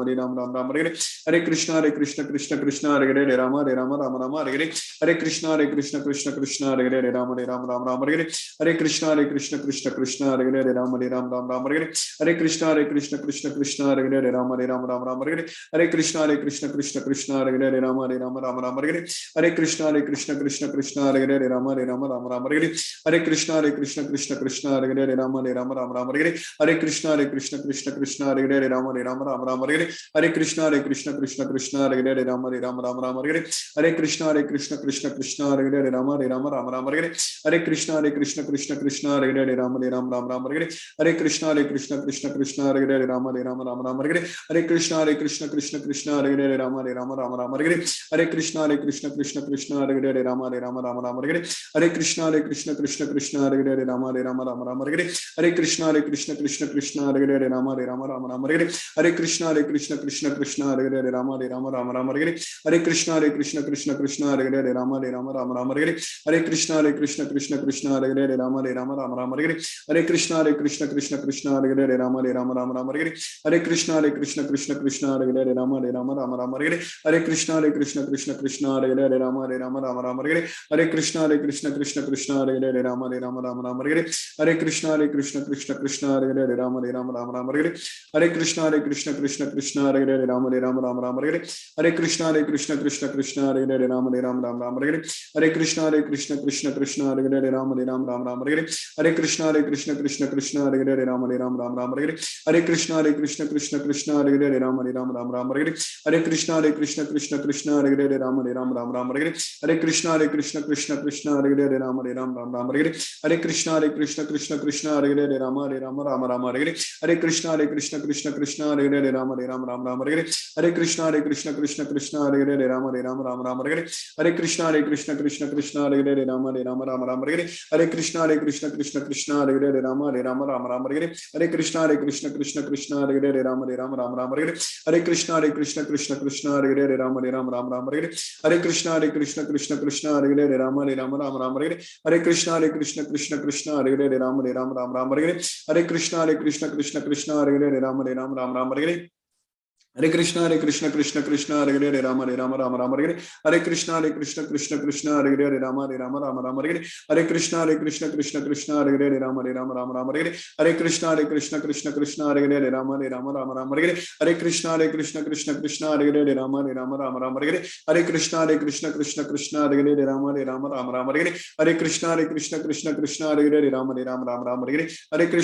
Hare Krishna Krishna Hare Hare Rama Rama Rama Rama Hare Hare Krishna Krishna Hare Hare Rama Rama Rama Rama Hare Hare Krishna Krishna Hare Hare Rama Rama Rama Rama Hare Hare Krishna Krishna Hare Hare Rama Rama Rama Rama Hare Hare Krishna Krishna Hare Hare Rama Rama Rama Rama Hare Hare Krishna Krishna Hare Hare Rama Rama Rama Rama Hare Hare Krishna Krishna Hare Hare Rama Rama Rama Rama Hare Hare Krishna Krishna Hare Hare Rama Rama Rama Rama Hare Hare Krishna Krishna Hare Hare Rama Rama Rama Rama Hare Hare Krishna Krishna Hare Hare Rama Rama Rama Rama Hare Hare Krishna Krishna Hare Hare Rama Rama Rama Rama Hare Hare Krishna Krishna Hare Hare Rama Rama Rama Rama Hare Hare Krishna Krishna Hare Hare Rama Rama Rama Rama Rama Hare Hare Krishna Krishna Krishna Hare Hare Rama Rama Rama Hare Hare Krishna Krishna Krishna Hare Hare Rama Rama Rama Hare Hare Krishna Krishna Krishna Hare Hare Rama Rama Rama Hare Hare Krishna Krishna Krishna Hare Hare Rama Rama Rama Hare Hare Krishna Krishna Krishna Hare Hare Rama Rama Rama Hare Hare Krishna Krishna Krishna Hare Hare Rama Rama Rama Hare Hare Krishna Krishna Krishna Hare Hare Rama Rama Rama Hare Hare Krishna Krishna Krishna Hare Hare Rama Rama Rama Hare Hare Krishna Krishna Krishna Hare Hare Rama Rama Rama Hare Hare Krishna Krishna Krishna Hare Hare Rama Rama Rama Hare Hare Krishna Krishna Krishna Hare Hare Rama Rama Rama Hare Hare Krishna Krishna Krishna Hare Hare Rama Rama Rama Hare Hare Krishna Krishna Krishna Hare Hare Rama Rama Rama Hare Hare Krishna Krishna Krishna Hare Hare Rama Rama Rama Hare Hare Krishna Krishna Krishna Hare Hare Rama Rama Rama Hare Hare Krishna Krishna Krishna Hare Hare Rama Rama Rama Hare Hare Krishna Krishna Krishna Hare Hare Rama Rama Rama Hare Hare Krishna Krishna Krishna Hare Hare Rama Rama Rama Hare Hare Krishna Krishna Krishna Hare Hare Rama Rama Hare Hare Krishna Krishna Krishna Hare Hare Rama Rama Hare Hare Krishna Krishna Krishna Hare Hare Rama Rama Hare Hare Krishna Krishna Krishna Hare Hare Rama Rama Hare Hare Krishna Krishna Krishna Hare Hare Rama Rama Hare Hare Krishna Krishna Krishna Hare Hare Rama Rama Hare Hare Krishna Krishna Krishna Hare Hare Rama Rama Hare Hare Krishna Krishna Krishna Hare Hare Rama Rama Hare Hare Krishna Krishna Krishna Hare Hare Rama Rama Hare Hare Hare Krishna Krishna Hare Hare Rama Rama Hare Hare Krishna Krishna Krishna Hare Hare Rama Rama Hare Hare Krishna Krishna Krishna Hare Hare Rama Rama Hare Hare Krishna Krishna Krishna Hare Hare Rama Rama Hare Hare Krishna Krishna Krishna Hare Hare Rama Rama Hare Hare Krishna Krishna Krishna Hare Hare Rama Rama Hare Hare Krishna Krishna Krishna Hare Hare Rama Rama Hare Hare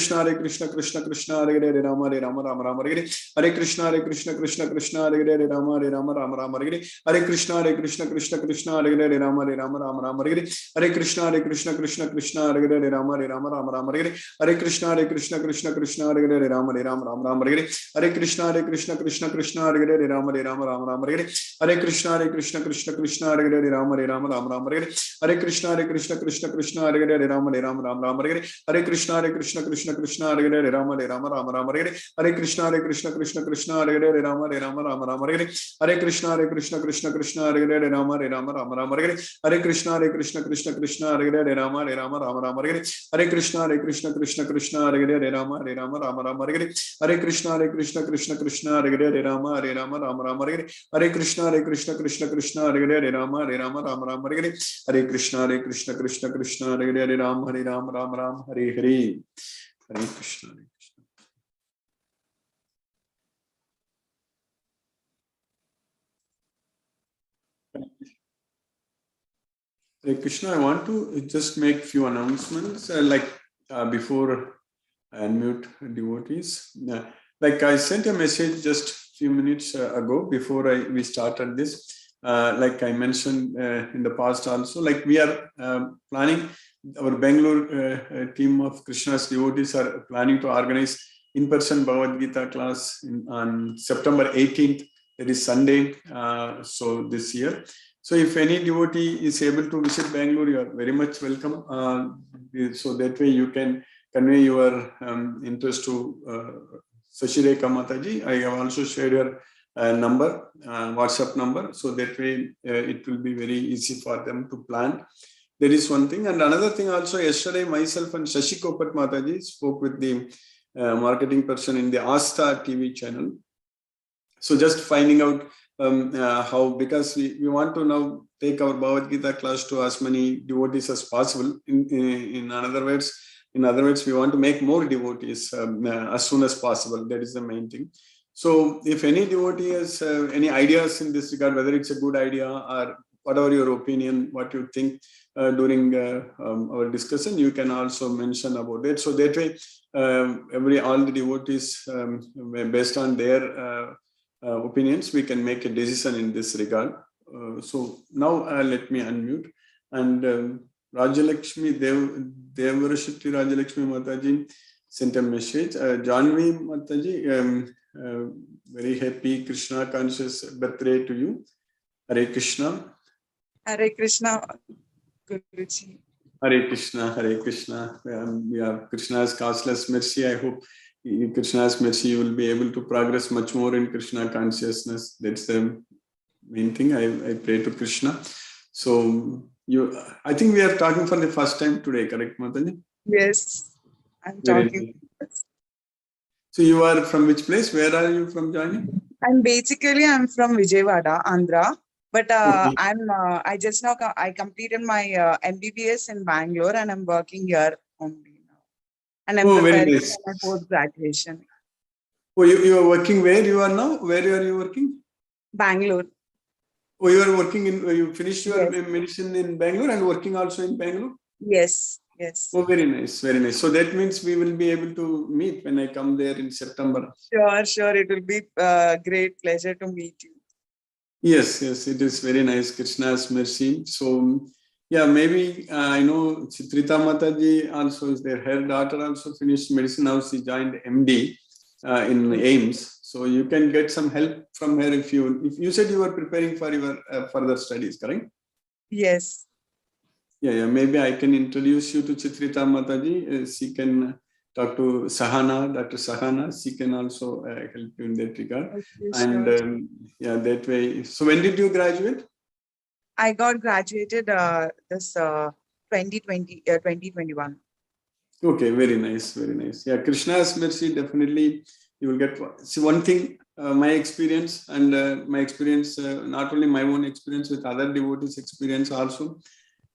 Krishna Krishna Krishna Hare Hare Rama Rama Hare Hare Krishna Krishna Hare Hare Rama Rama Hare Hare Krishna Krishna Krishna Hare Hare Rama Rama Hare Hare Krishna Krishna Krishna Hare Hare Rama Rama Hare Hare Krishna Krishna Krishna Hare Hare Rama Rama Hare Hare Krishna Krishna Krishna Hare Hare Rama Rama Hare Hare Krishna Krishna Krishna Hare Hare Rama Rama Hare Hare Krishna Krishna Krishna Hare Hare Rama Rama Hare Hare Krishna Krishna Krishna Hare Hare Rama Rama Hare Hare Krishna Krishna Krishna Hare Hare Rama Rama Hare Hare Krishna Krishna Krishna Hare Hare Rama Rama Hare Hare Krishna Krishna Krishna Hare Hare Rama Rama Hare Hare Krishna Krishna Krishna Hare Hare Rama Rama Hare Hare Krishna Krishna Krishna Hare Hare Rama Rama Hare Hare Krishna Krishna Krishna Hare Hare Rama Rama Hare Hare Krishna Krishna Krishna Hare Hare Rama Rama Hare Hare Hare Krishna. Hare Krishna, I want to just make few announcements before I unmute devotees. Like I sent a message just few minutes ago before we started this. Like I mentioned in the past also, like we are planning, our Bangalore team of Krishna's devotees are planning to organize in-person Bhagavad Gita class on September 18th, that is Sunday, so this year. So if any devotee is able to visit Bangalore, you are very much welcome. So that way you can convey your interest to Sashireka Mataji. I have also shared her number, WhatsApp number. So that way it will be very easy for them to plan. That is one thing. And another thing also, yesterday myself and Shashi Kopat Mataji spoke with the marketing person in the Asta TV channel. So just finding out how, because we want to now take our Bhagavad Gita class to as many devotees as possible. In other words, we want to make more devotees as soon as possible. That is the main thing. So if any devotee has any ideas in this regard, whether it's a good idea or whatever your opinion, what you think during our discussion, you can also mention about it. So that way, all the devotees, based on their opinions, we can make a decision in this regard. So now let me unmute. And Rajalakshmi, Devarashiti Rajalakshmi Mataji sent a message. Janvi Mataji, very happy Krishna conscious birthday to you. Hare Krishna. Hare Krishna. Guruji. Hare Krishna, Hare Krishna. Yeah, Krishna's causeless mercy. I hope in Krishna's mercy you will be able to progress much more in Krishna consciousness. That's the main thing. I pray to Krishna. So I think we are talking for the first time today, correct, Mataji? Yes, I'm Very talking. nice. So you are from which place? Where are you from joining? I'm from Vijayawada, Andhra. But Okay. I just now I completed my MBBS in Bangalore, and I'm working here only now. And I'm Very preparing nice. for my post graduation. Oh, you are working where you are now? Where are you working? Bangalore. Oh, you are working in. You finished your Yes. medicine in Bangalore and working also in Bangalore. Yes. Yes. Oh, very nice, very nice. So that means we will be able to meet when I come there in September. Sure. It will be great pleasure to meet you. Yes, it is very nice. Krishna's mercy. So, yeah, maybe I know Chitrita Mataji also is there. Her daughter also finished medicine. Now she joined MD in AIMS. So you can get some help from her if you said you were preparing for your further studies, correct? Yes. Yeah. Maybe I can introduce you to Chitrita Mataji. She can talk to Sahana, Dr. Sahana. She can also help you in that regard. Okay, And sure. that way. So when did you graduate? I got graduated this 2021. Okay, very nice, very nice. Yeah, Krishna's mercy, definitely you will get. See, one thing, my experience and my experience, not only my own experience with other devotees' experience also,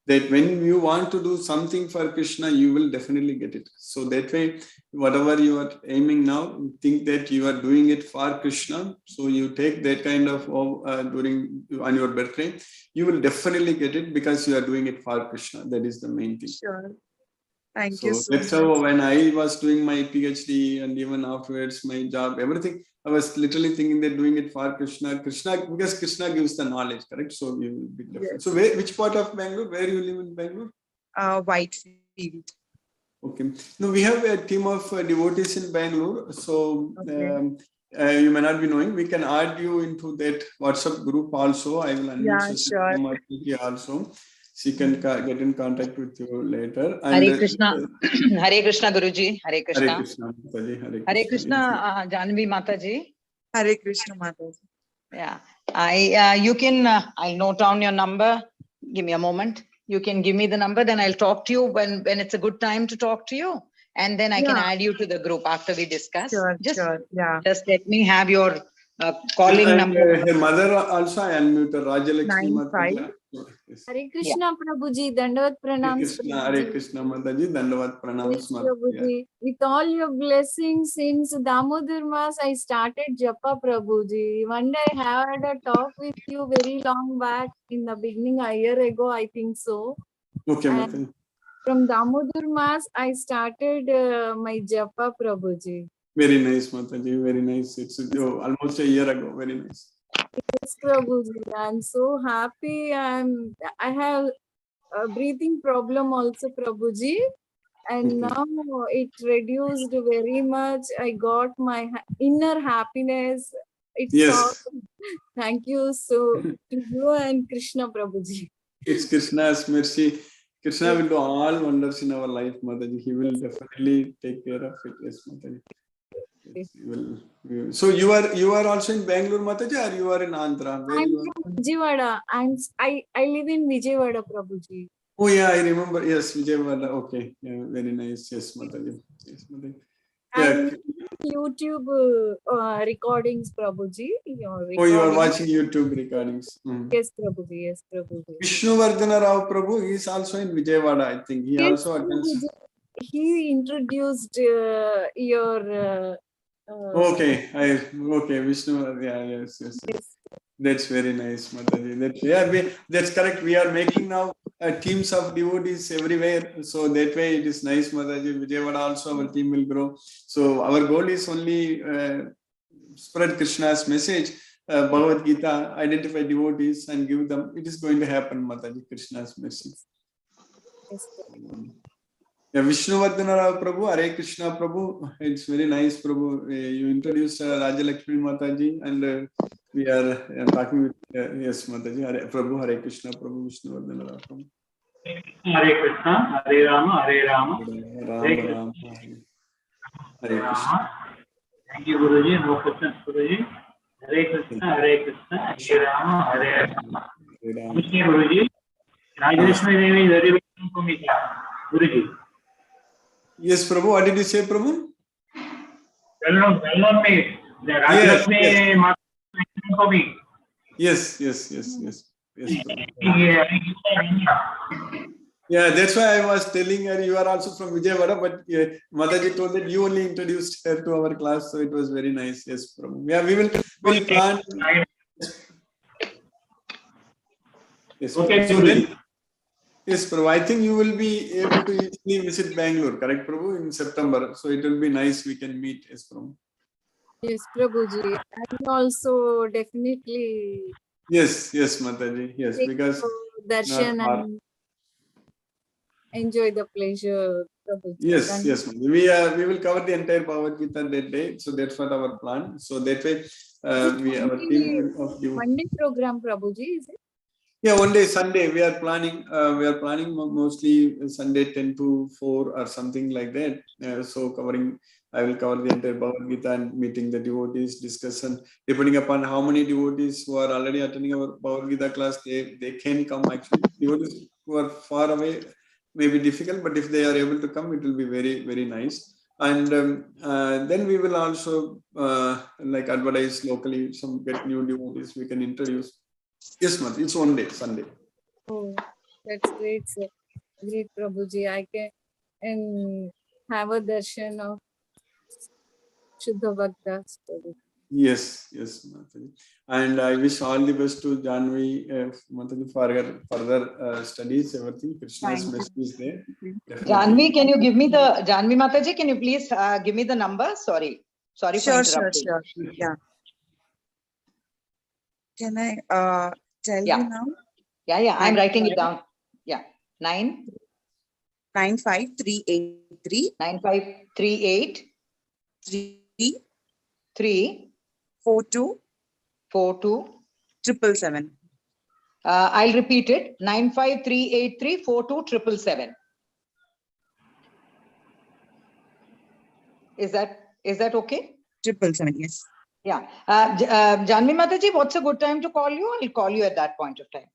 that when you want to do something for Krishna, you will definitely get it. So that way, whatever you are aiming now, think that you are doing it for Krishna. So you take that kind of during on your birthday, you will definitely get it because you are doing it for Krishna. That is the main thing. Sure. Thank you So so that's much. how when I was doing my PhD and even afterwards my job, everything, I was literally thinking that doing it for Krishna, because Krishna gives the knowledge, correct? So you will be different. Yes. So which part of Bangalore? Where you live in Bangalore? Whitefield. Okay. No, we have a team of devotees in Bangalore. So Okay. you may not be knowing, we can add you into that WhatsApp group also. I will unmute Yeah, sure. Satyamurthy also. She can get in contact with you later. And, Hare Krishna. Hare Krishna, Guruji. Hare Krishna. Hare Krishna, Mataji. Hare Krishna. Hare Krishna, Janvi Mataji. Hare Krishna, Mataji. Yeah. You can, I'll note down your number. Give me a moment. You can give me the number, then I'll talk to you when it's a good time to talk to you. And then I can add you to the group after we discuss. Sure. Yeah. Just let me have your calling number. Her mother also, I unmute her, Rajalakshmi 95. Mataji. Yes. Hare Krishna, Prabhuji. Dandavat pranams. Hare Krishna Mataji. Dandavat pranams. Prabhuji. With all your blessings, since Damodar Mas, I started Japa, Prabhuji. One day I had a talk with you very long back in the beginning, a year ago, I think so. Okay, Mataji. From Damodar Mas, I started my Japa, Prabhuji. Very nice, Mataji. Very nice. It's almost a year ago. Very nice. Yes, Prabhuji. I'm so happy. I have a breathing problem also, Prabhuji. And now it reduced very much. I got my inner happiness. It's all. Thank you so to you and Krishna Prabhuji. It's Krishna's mercy. Krishna will do all wonders in our life, Mataji. He will definitely take care of it. Yes, Mataji. Yes, so you are also in Bangalore, Mataji, or you are in Andhra? Where I'm you are? from Vijayawada. I live in Vijayawada, Prabhuji. Oh yeah, I remember. Yes, Vijayawada. Okay, yeah, very nice. Yes, Mataji. Yes, Mataji. Yeah. YouTube recordings, Prabhuji. Oh, you are watching YouTube recordings. Yes, Prabhuji. Yes, Prabhuji. Vishnuvardhana Rao Prabhu is also in Vijayawada, I think. He also attends. He introduced your. Okay, Vishnu. Yeah, yes. That's very nice, Mataji. That's correct. We are making now teams of devotees everywhere. So that way it is nice, Mataji. Vijayawada also our team will grow. So our goal is only spread Krishna's message, Bhagavad Gita, identify devotees and give them. It is going to happen, Mataji, Krishna's message. Yes. Yeah, Vishnuvardhana Rao Prabhu, Hare Krishna Prabhu. It's very nice, Prabhu. You introduced Rajalakshmi Mataji, and we are talking with yes, Mataji. Prabhu, Hare Krishna Prabhu, Vishnuvardhana Rao Prabhu. Hare Krishna, Hare Rama, Hare Rama, Hare Ram Krishna, Ram Hare Krishna. Rama. Thank you, Guruji. No questions, Guruji. Hare Krishna, Hare Krishna, Hare Rama, Hare Rama. Hare Ram. Namaste, Guruji. Rajlakshmi Devi is very welcome to me, Guruji. Yes, Prabhu. What did you say, Prabhu? Well known me. The Yes, Rajlakshmi yes, Mata is welcome to me. yes, yes, yes, yes, yes, Prabhu. Yeah. Yeah, that's why I was telling her you are also from Vijayawada, but Mataji told that you only introduced her to our class, so it was very nice. Yes, Prabhu. Yeah, we'll plan. Yes, Okay, Prabhu. So Guruji. then, yes, Prabhu. I think you will be able to easily visit Bangalore, correct, Prabhu, in September. So it will be nice. We can meet. Yes, Prabhu. Yes, Prabhuji. And also definitely Yes, yes, Mataji. Yes, take because darshan not far. and enjoy the pleasure, Prabhuji. Yes, yes, Mataji. We will cover the entire Bhagavad Gita that day. So that's what our plan. So that way, our team of you. Monday program, Prabhuji, is it? Yeah, one day Sunday we are planning. We are planning mostly Sunday 10 to 4 or something like that. So I will cover the entire Bhagavad Gita and meeting the devotees, discussion. Depending upon how many devotees who are already attending our Bhagavad Gita class, they can come actually. Devotees who are far away may be difficult, but if they are able to come, it will be very, very nice. And then we will also like advertise locally, get new devotees we can introduce. Yes, ma'am. It's one day, Sunday. Oh, that's great, sir. Great, Prabhuji. I can and have a darshan of Shuddha Bhaktas. Prabhuji. Yes, yes, Mataji. And I wish all the best to Janvi, Mataji, for her further studies, everything. Krishna's Thank message is there. you. Definitely. Janvi, can you give me the, Janvi Mataji, can you please give me the number? Sorry for Sure. interrupting. Yeah. Can I tell Yeah. you now? Yeah, I'm writing it down. Yeah, 95383 9538 3 3 42 42. 777. I'll repeat it. 95383 42777. Is that okay? 777, yes. Yeah. Janvi Mataji, what's a good time to call you? I'll call you at that point of time.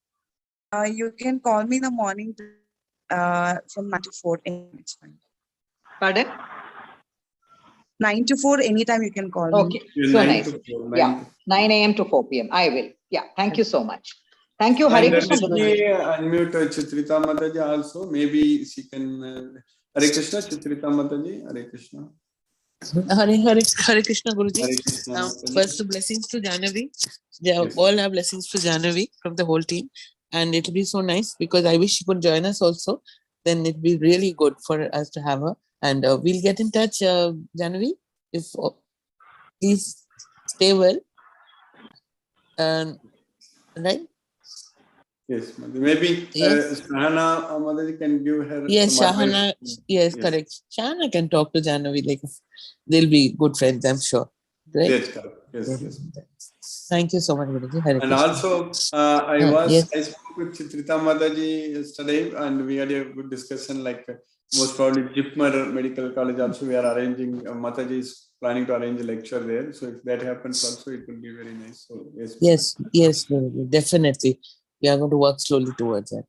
You can call me in the morning from 9 to 4. It's fine. Pardon? 9 to 4, anytime you can call me. Okay. So nice. Yeah. 9 a.m. to 4 p.m. I will. Yeah. Thank you so much. Thank you, Hare And Krishna. let me unmute Chitrita Mataji also. Maybe she can. Hare Krishna, Chitrita Mataji. Hare Krishna. Hare Krishna, Guruji. Hare Krishna. Mataji. First, blessings to Jahnavi. Yes. All our blessings to Jahnavi from the whole team. And it'll be so nice because I wish she could join us also. Then it'd be really good for us to have her. And we'll get in touch, Jahnavi. If please stay well. Right? Yes, Mataji. Maybe Yes. Shahana Mataji can give her. Yes, some Shahana. advice. Yes, correct. Shahana can talk to Jahnavi. Like they'll be good friends, I'm sure. Right? Yes, correct. Yes, yes. Thank you so much, Guruji. Hare And Krishna. also, I spoke with Chitrita Mataji yesterday, and we had a good discussion. Like most probably, Jipmer Medical College also we are arranging. Mataji is planning to arrange a lecture there. So if that happens, also it will be very nice. So Yes, Guruji, definitely. We are going to work slowly towards that.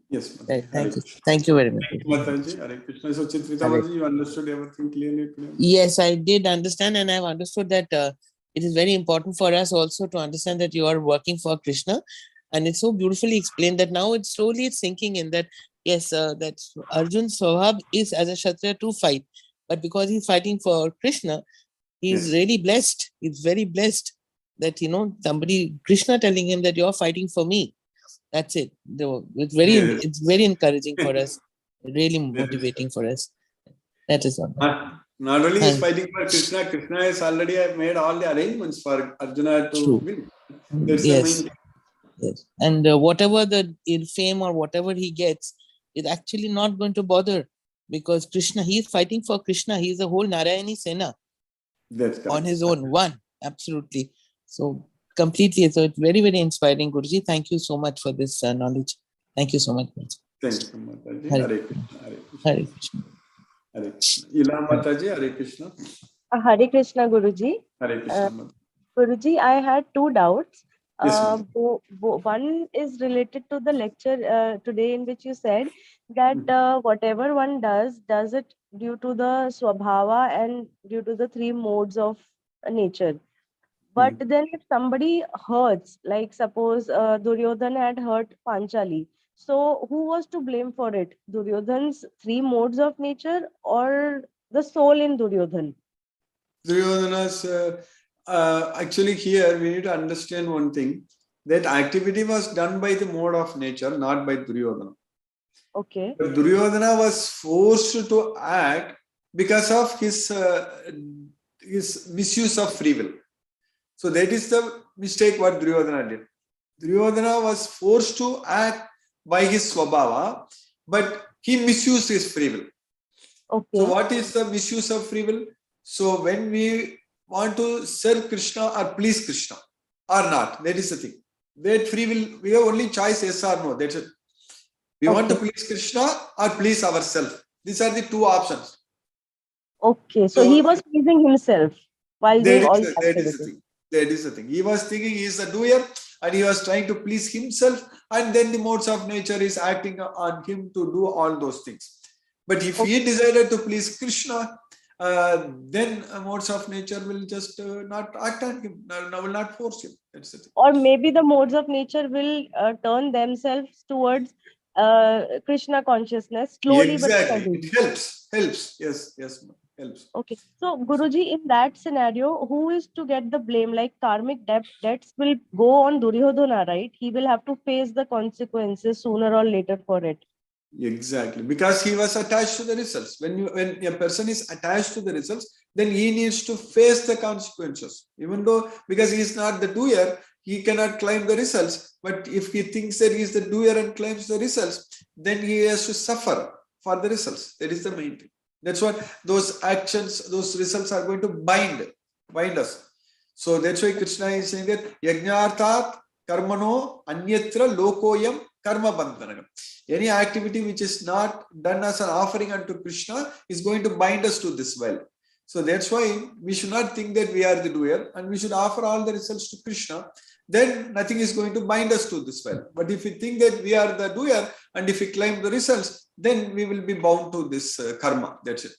Yes, Right, Mataji. thank you very much. Thank you, Mataji. Hare Krishna. So Chitrita Hare. Mataji, you understood everything clearly today? Yes, I did understand, and I've understood that it is very important for us also to understand that you are working for Krishna, and it's so beautifully explained that now it's sinking in that yes, that Arjun's Swabhav is as a Kshatriya to fight, but because he's fighting for Krishna, he's Yes. really blessed. He's very blessed that somebody Krishna telling him that you're fighting for me. That's it. It's very encouraging for us, really motivating for us. That is all. Not only is fighting for Krishna, Krishna has already made all the arrangements for Arjuna to win. That's the main. Yes. And whatever the fame or whatever he gets is actually not going to bother because Krishna, he is fighting for Krishna. He is a whole Narayani Sena. That's correct. On his own, one. Absolutely. So completely. So it's very, very inspiring, Guruji. Thank you so much for this knowledge. Thank you so much. Thank you, Mataji. Hare Hare Krishna. Hare Krishna. Hare Krishna. Hare Krishna. Ila Mataji, Hare Krishna. Hare Krishna, Guruji. Hare Krishna. Mataji. Guruji, I had two doubts. Yes, ma'am. One is related to the lecture today, in which you said that whatever one does it due to the swabhava and due to the three modes of nature. But then if somebody hurts, like suppose Duryodhana had hurt Panchali, so who was to blame for it? Duryodhana's three modes of nature or the soul in Duryodhana? Duryodhana's, actually here we need to understand one thing, that activity was done by the mode of nature, not by Duryodhana. Okay. But Duryodhana was forced to act because of his misuse of free will. So that is the mistake what Duryodhana did. Duryodhana was forced to act by his swabhava, but he misused his free will. Okay. So what is the misuse of free will? So when we want to serve Krishna or please Krishna or not, that is the thing. That free will, we have only choice yes or no. That's it. We want to please Krishna or please ourselves. These are the two options. Okay, so he was pleasing himself while doing all the That is the activities. thing. That is the thing. He was thinking he is the doer and he was trying to please himself, and then the modes of nature is acting on him to do all those things. But if he decided to please Krishna, then modes of nature will just not act on him, will not force him. That's the thing. Or maybe the modes of nature will turn themselves towards Krishna consciousness slowly but Exactly. steadily. It helps. Yes, helps. Okay. So, Guruji, in that scenario, who is to get the blame? Like karmic debts will go on Duryodhana, right? He will have to face the consequences sooner or later for it. Exactly, because he was attached to the results. When a person is attached to the results, then he needs to face the consequences. Even though, because he is not the doer, he cannot claim the results. But if he thinks that he is the doer and claims the results, then he has to suffer for the results. That is the main thing. That's what those actions, those results are going to bind us. So that's why Krishna is saying that Yajnarthat karmano anyatra lokoyam karma bandhanagam. Any activity which is not done as an offering unto Krishna is going to bind us to this well. So that's why we should not think that we are the doer and we should offer all the results to Krishna. Then nothing is going to bind us to this well. But if we think that we are the doer and if we claim the results, then we will be bound to this karma. That's it.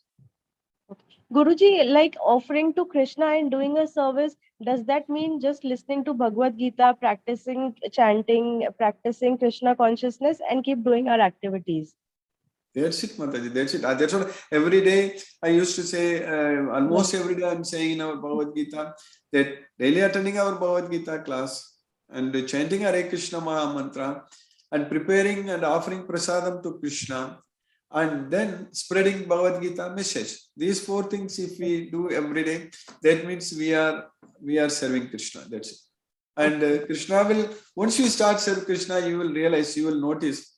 Guruji, like offering to Krishna and doing a service, does that mean just listening to Bhagavad Gita, practicing chanting, practicing Krishna consciousness and keep doing our activities? That's it, Mataji. That's it. That's what every day I used to say, almost every day I'm saying in our Bhagavad Gita, that daily attending our Bhagavad Gita class and chanting Hare Krishna Maha Mantra and preparing and offering prasadam to Krishna and then spreading Bhagavad Gita message. These four things, if we do every day, that means we are serving Krishna. That's it. And Krishna will, once you start serving Krishna, you will realize, you will notice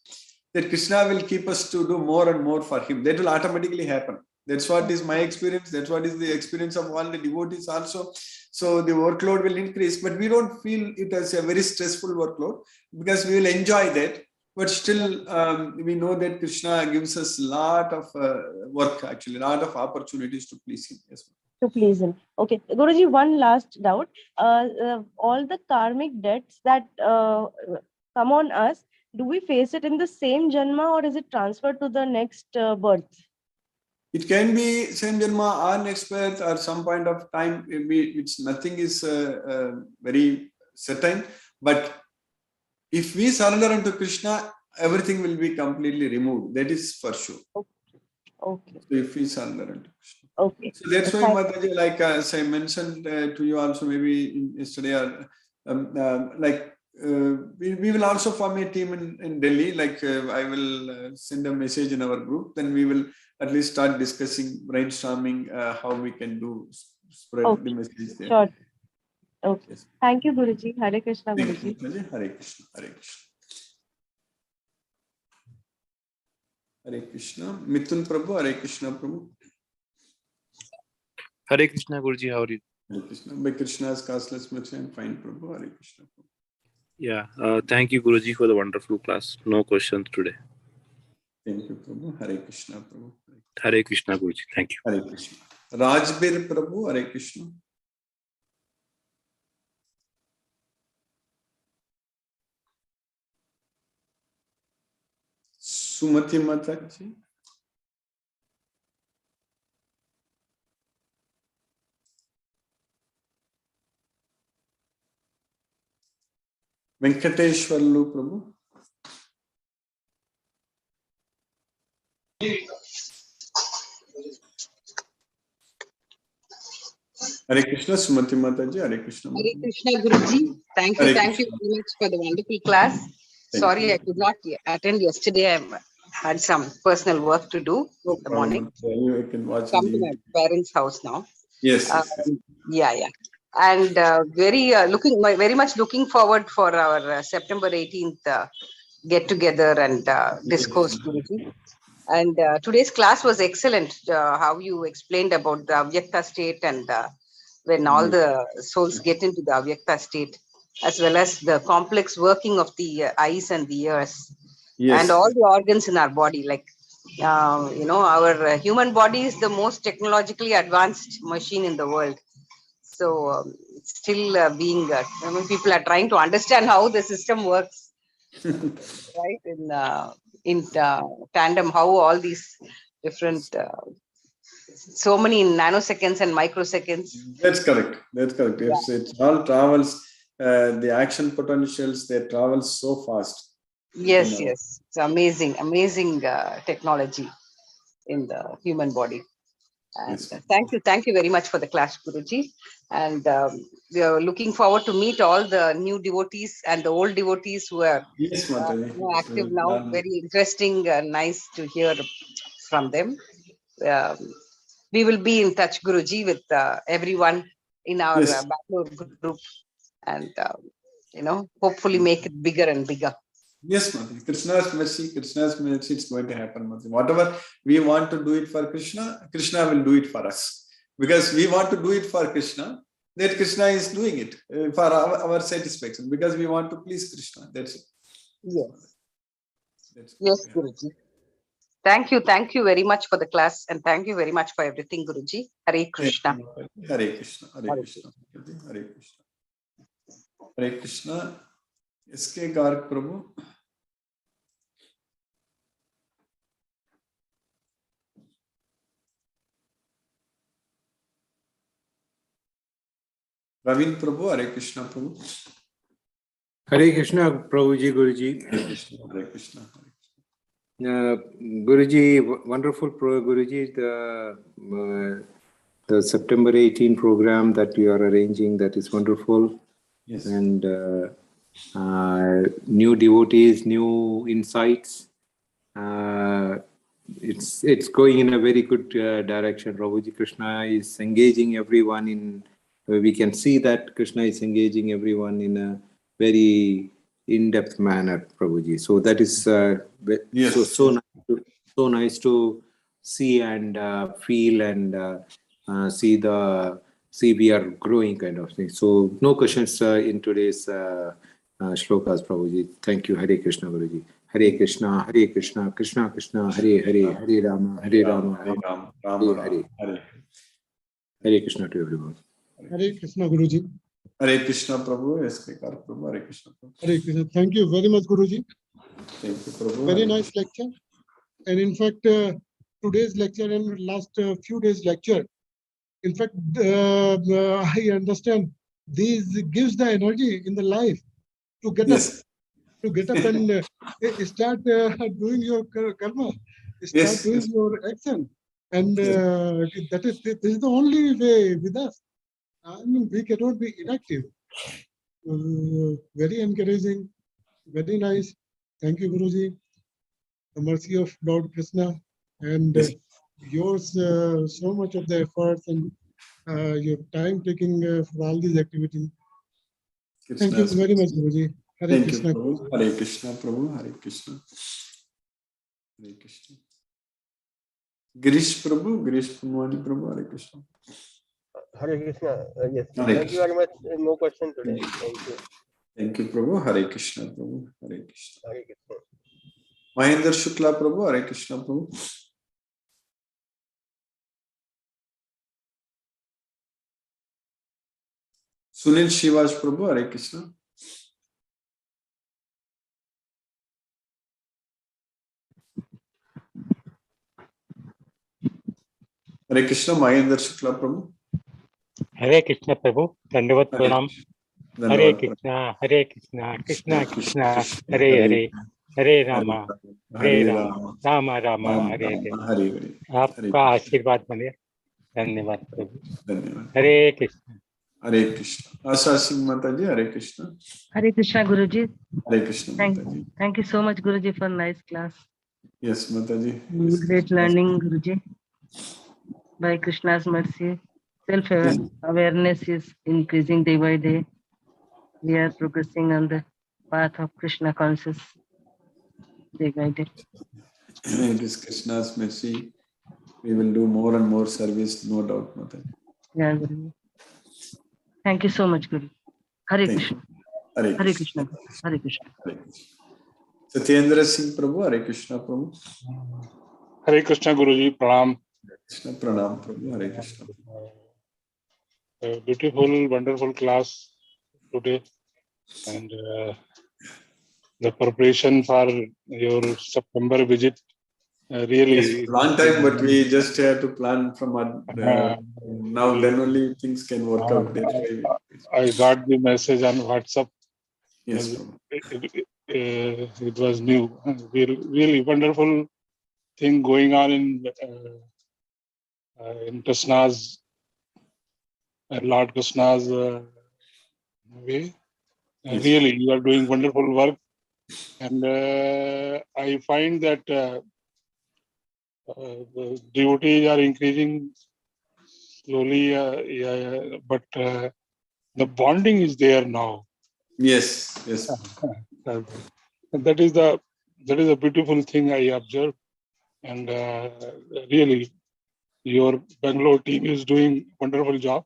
that Krishna will keep us to do more and more for him. That will automatically happen. That's what is my experience. That's what is the experience of all the devotees also. So the workload will increase, but we don't feel it as a very stressful workload because we will enjoy that. But still, we know that Krishna gives us a lot of work, actually, a lot of opportunities to please him. Yes. To please him. Okay. Guruji, one last doubt. All the karmic debts that come on us, do we face it in the same janma or is it transferred to the next birth? It can be same janma or next birth or some point of time. Nothing is very certain. But if we surrender unto Krishna, everything will be completely removed. That is for sure. Okay. So if we surrender unto Krishna. Okay. So that's why, Mataji, like as I mentioned to you also maybe yesterday, we will also form a team in Delhi. Like I will send a message in our group. Then we will at least start discussing, brainstorming how we can spread the message there. Sure. Okay. Yes. Thank you, Guruji. Hare Krishna, Thank Guruji. You, Hare Krishna. Hare Krishna. Hare Krishna. Mithun Prabhu, Hare Krishna Prabhu. Hare Krishna, Guruji, how are you? Hare Krishna. By Krishna's causeless mercy, I'm fine, Prabhu. Hare Krishna. Yeah, thank you, Guruji, for the wonderful class. No questions today. Thank you, Prabhu. Hare Krishna, Prabhu. Hare Krishna, Guruji. Thank you. Hare Krishna. Rajbir Prabhu, Hare Krishna. Sumati Mataji. Venkateshwarlu Prabhu. Hare Krishna, Sumati Mataji. Hare Krishna. Hare Krishna, Guruji. Thank you Hare very much for the wonderful class. Sorry, I could not attend yesterday. I had some personal work to do in the morning. You can watch Come to my parents' house now. Yes. Yeah. And very much looking forward for our September 18th get together and discourse, Guruji. And today's class was excellent. How you explained about the Avyakta state and when all the souls get into the Avyakta state, as well as the complex working of the eyes and the ears, and all the organs in our body. Like, our human body is the most technologically advanced machine in the world. So it's still people are trying to understand how the system works, right? In tandem, how all these different, so many nanoseconds and microseconds. That's correct. It all travels, the action potentials, they travel so fast. Yes. It's amazing technology in the human body. And thank you very much for the class, Guruji. And we are looking forward to meet all the new devotees and the old devotees who are active now. Very interesting, nice to hear from them. We will be in touch, Guruji, with everyone in our Bangalore group, and hopefully make it bigger and bigger. Yes, Mati. Krishna's mercy, it's going to happen, Mati. Whatever we want to do it for Krishna, Krishna will do it for us. Because we want to do it for Krishna, that Krishna is doing it for our satisfaction, because we want to please Krishna. That's it. Yes, Guruji. Thank you very much for the class, and thank you very much for everything, Guruji. Hare Krishna. Hare Krishna. Hare Krishna. Hare Krishna. Hare Krishna. S.K. Garg Prabhu. Ravin Prabhu. Hare Krishna Prabhu. Hare Krishna, Prabhuji, Guruji. Hare Krishna. Hare Krishna. Guruji, wonderful Guruji, the September 18 program that you are arranging, that is wonderful. Yes. And new devotees, new insights. It's going in a very good direction. Prabhuji, Krishna is engaging everyone in. We can see that Krishna is engaging everyone in a very in-depth manner, Prabhuji. So that is so nice to see and feel and see we are growing kind of thing. So no questions in today's shlokas, Prabhuji. Thank you. Hare Krishna, Guruji. Hare Krishna, Krishna Krishna, Hare Hare, Hare Rama, Rama, Hare Hare. Hare Krishna to everyone. Hare Krishna, Guruji. Hare Krishna, Prabhu. S.K. Garg Prabhu. Hare Krishna, Prabhu. Hare Krishna. Thank you very much, Guruji. Thank you, Prabhu. Very nice lecture. And in fact, today's lecture and last few days lecture, in fact, I understand these gives the energy in the life to get up, and start doing your karma, start doing your action. And this is the only way with us. I mean, we cannot be inactive. Very encouraging, very nice. Thank you, Guruji. The mercy of Lord Krishna and yours, so much of the efforts and your time taking for all these activities. Thank you very much, Guruji. Hare Krishna. Hare Krishna, Prabhu. Hare Krishna. Hare Krishna. Girish Prabhu. Girish Punwani Prabhu. Hare Krishna. Hare Krishna. Yes. Thank you very much. No question today. Thank you. Thank you, Prabhu. Hare Krishna, Prabhu. Hare Krishna. Hare Krishna. Mahendra Shukla Prabhu, Hare Krishna Prabhu. Sunil Shivas Prabhu, Hare Krishna. Hare Krishna, Mahendra Shukla Prabhu. Hare Krishna Prabhu, Dandavat Hare Pranam. Krishna. Hare Dhanyavad Krishna, Krishna Krishna, Hare Hare Hare, Hare Hare Rama, Hare Hare Rama, Rama, Rama Rama, Rama Hare Hare. Rama, Hare Hare. Hare आपका आशीर्वाद मिले, धन्यवाद प्रभु. Dhanyavad. Hare Krishna. Hare Krishna. Asha Singh Mataji, Hare Krishna. Hare Krishna Guruji. Hare Krishna Mataji. Thank you so much Guruji for nice class. Yes, Mataji. Great learning Guruji. By Krishna's mercy, Yes. self-awareness is increasing day by day. We are progressing on the path of Krishna conscious day by day. It is Krishna's mercy. We will do more and more service, no doubt, Mataji. Yeah, Guruji. Thank you so much, Guru. Hare Thank Krishna. you. Hare Hare Krishna. Krishna. Hare Krishna. Hare Krishna. Satyendra Singh Prabhu, Hare Krishna Prabhu. Hare Krishna Guruji, Pranam. Krishna Pranam Prabhu, Hare Krishna. A beautiful, wonderful class today, and the preparation for your September visit. Really, yes, long time, but we just have to plan from now. Then only things can work out. I got the message on WhatsApp. Yes, it was new. Really wonderful thing going on in Krishna's, Lord Krishna's way. Yes. Really, you are doing wonderful work, and I find that the devotees are increasing slowly, but the bonding is there now. Yes, yes. That is a beautiful thing I observed, and really, your Bangalore team is doing wonderful job,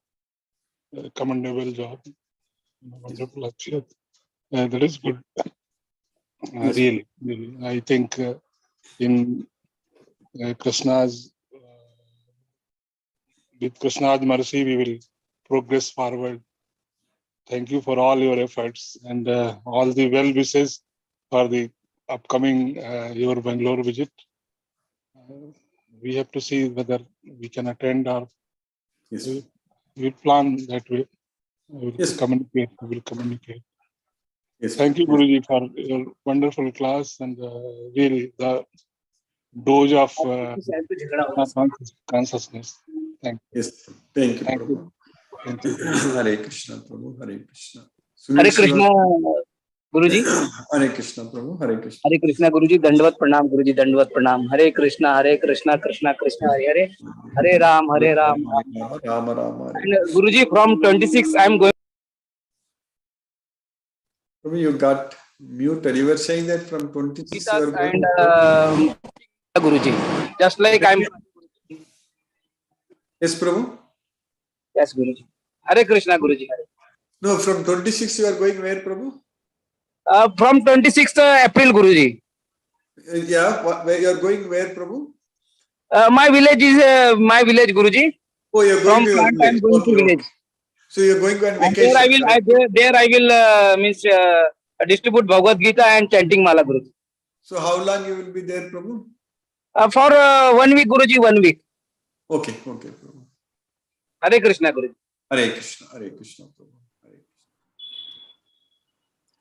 commendable job, wonderful achieve. That is good. Yes. Really, I think in Krishna's with Krishna's mercy, we will progress forward. Thank you for all your efforts and all the well wishes for the upcoming your Bangalore visit. We have to see whether we can attend or we plan that way. We will communicate. We will communicate. Yes. Thank you, Guruji, for your wonderful class and really the dose of consciousness. Thank you. Yes. Thank you, Thank Prabhu. you. Thank you. Hare Krishna, Prabhu. Hare Krishna. Hare Krishna, Guruji. Hare Krishna, Prabhu. Hare Krishna. Hare Krishna, Guruji. Dandavat Pranam, Guruji. Dandavat Pranam. Hare Krishna, Krishna Krishna, Hare Hare. Hare Ram, Hare Ram. Rama Rama. And Guruji, from 26, I am going. Prabhu, you got muted. You were saying that from 26 you are going. And Guruji, just like I'm. Yes, Prabhu. Yes, Guruji. Hare Krishna, Guruji. No, from 26 you are going where, Prabhu? From 26th April, Guruji. Yeah, where you are going where, Prabhu? My village is my village, Guruji. Oh, you're going to your From village. I'm going to village. So you're going on And vacation. there I will means distribute Bhagavad Gita and chanting Mala, Guruji. So how long you will be there, Prabhu? For 1 week, Guruji, 1 week. Okay, okay, Prabhu. Hare Krishna, Guruji. Hare Krishna, Prabhu. Hare Krishna.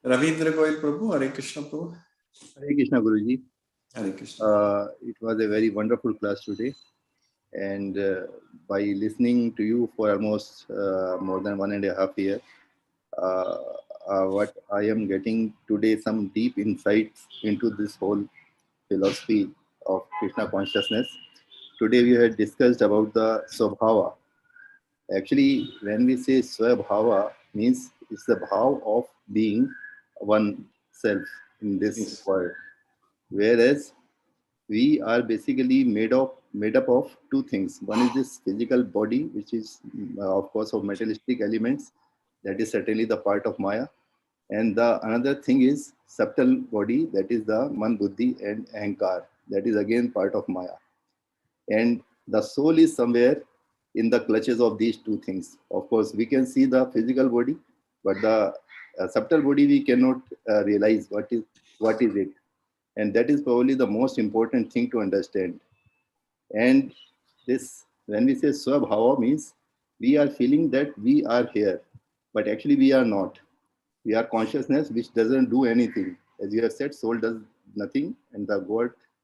Ravindra Goyal Prabhu, Hare Krishna, Prabhu. Hare Krishna, Guruji. Hare Krishna. It was a very wonderful class today. And by listening to you for almost more than 1.5 years, what I am getting today, some deep insights into this whole philosophy of Krishna consciousness. Today we had discussed about the Swabhava. Actually, when we say Swabhava, means it's the bhav of being oneself in this world. Whereas we are basically made up of two things. One is this physical body, which is of course of materialistic elements. That is certainly the part of Maya. And the another thing is subtle body, that is the man, buddhi and ahankar. That is again part of Maya. And the soul is somewhere in the clutches of these two things. Of course, we can see the physical body, but the subtle body we cannot realize what is it. And that is probably the most important thing to understand. And this, when we say Swabhava, means we are feeling that we are here, but actually we are not. We are consciousness which doesn't do anything. As you have said, soul does nothing, and the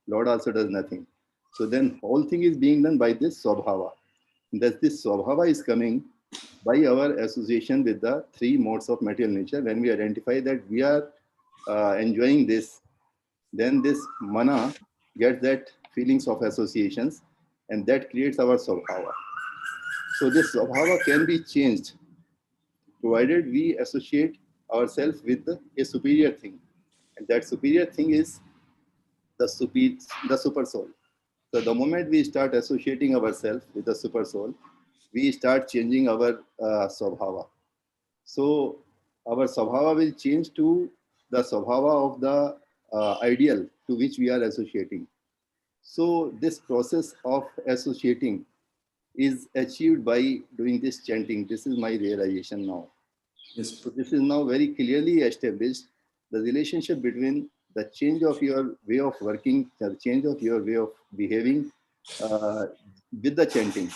Lord also does nothing. So then whole thing is being done by this Swabhava. And thus this Swabhava is coming by our association with the three modes of material nature. When we identify that we are enjoying this, then this mana gets that feelings of associations, and that creates our Swabhava. So this Swabhava can be changed provided we associate ourselves with a superior thing. And that superior thing is the super soul. So the moment we start associating ourselves with the super soul, we start changing our Swabhava. So our Swabhava will change to the Swabhava of the ideal to which we are associating. So this process of associating is achieved by doing this chanting. This is my realization now. Yes. So this is now very clearly established, the relationship between the change of your way of working, the change of your way of behaving with the chanting.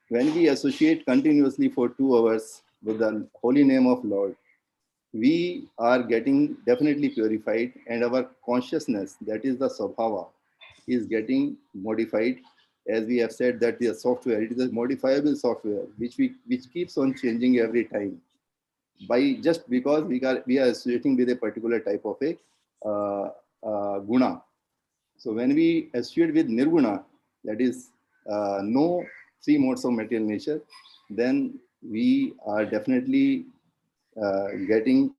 When we associate continuously for 2 hours with the holy name of Lord, we are getting definitely purified, and our consciousness, that is the Swabhava, is getting modified. As we have said that the software, it is a modifiable software which keeps on changing every time. By just because we are associating with a particular type of a guna. So when we associate with nirguna, that is no three modes of material nature, then we are definitely getting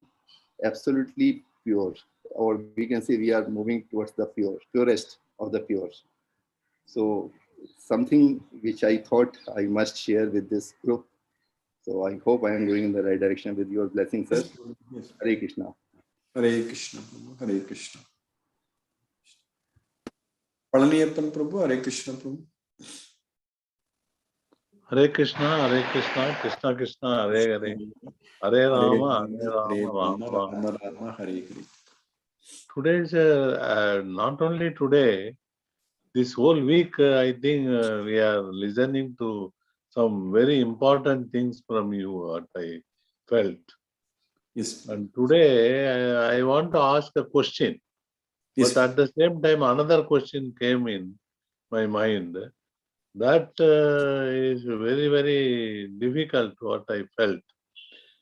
absolutely pure, or we can say we are moving towards the purest of the pure. So something which I thought I must share with this group. So I hope I am going in the right direction with your blessings, sir. Yes. Hare Krishna. Hare Krishna, Prabhu. Hare Krishna. Palaniyappan Prabhu, Hare Krishna, Prabhu. Hare Krishna, Hare Krishna, Krishna Krishna, Hare Hare, Hare Rama, Hare Rama, Rama Rama. Hare Hare. Today is not only today, this whole week, I think we are listening to some very important things from you, what I felt. Yes. And today, I want to ask a question. Yes. But at the same time, another question came in my mind. That is very, very difficult, what I felt.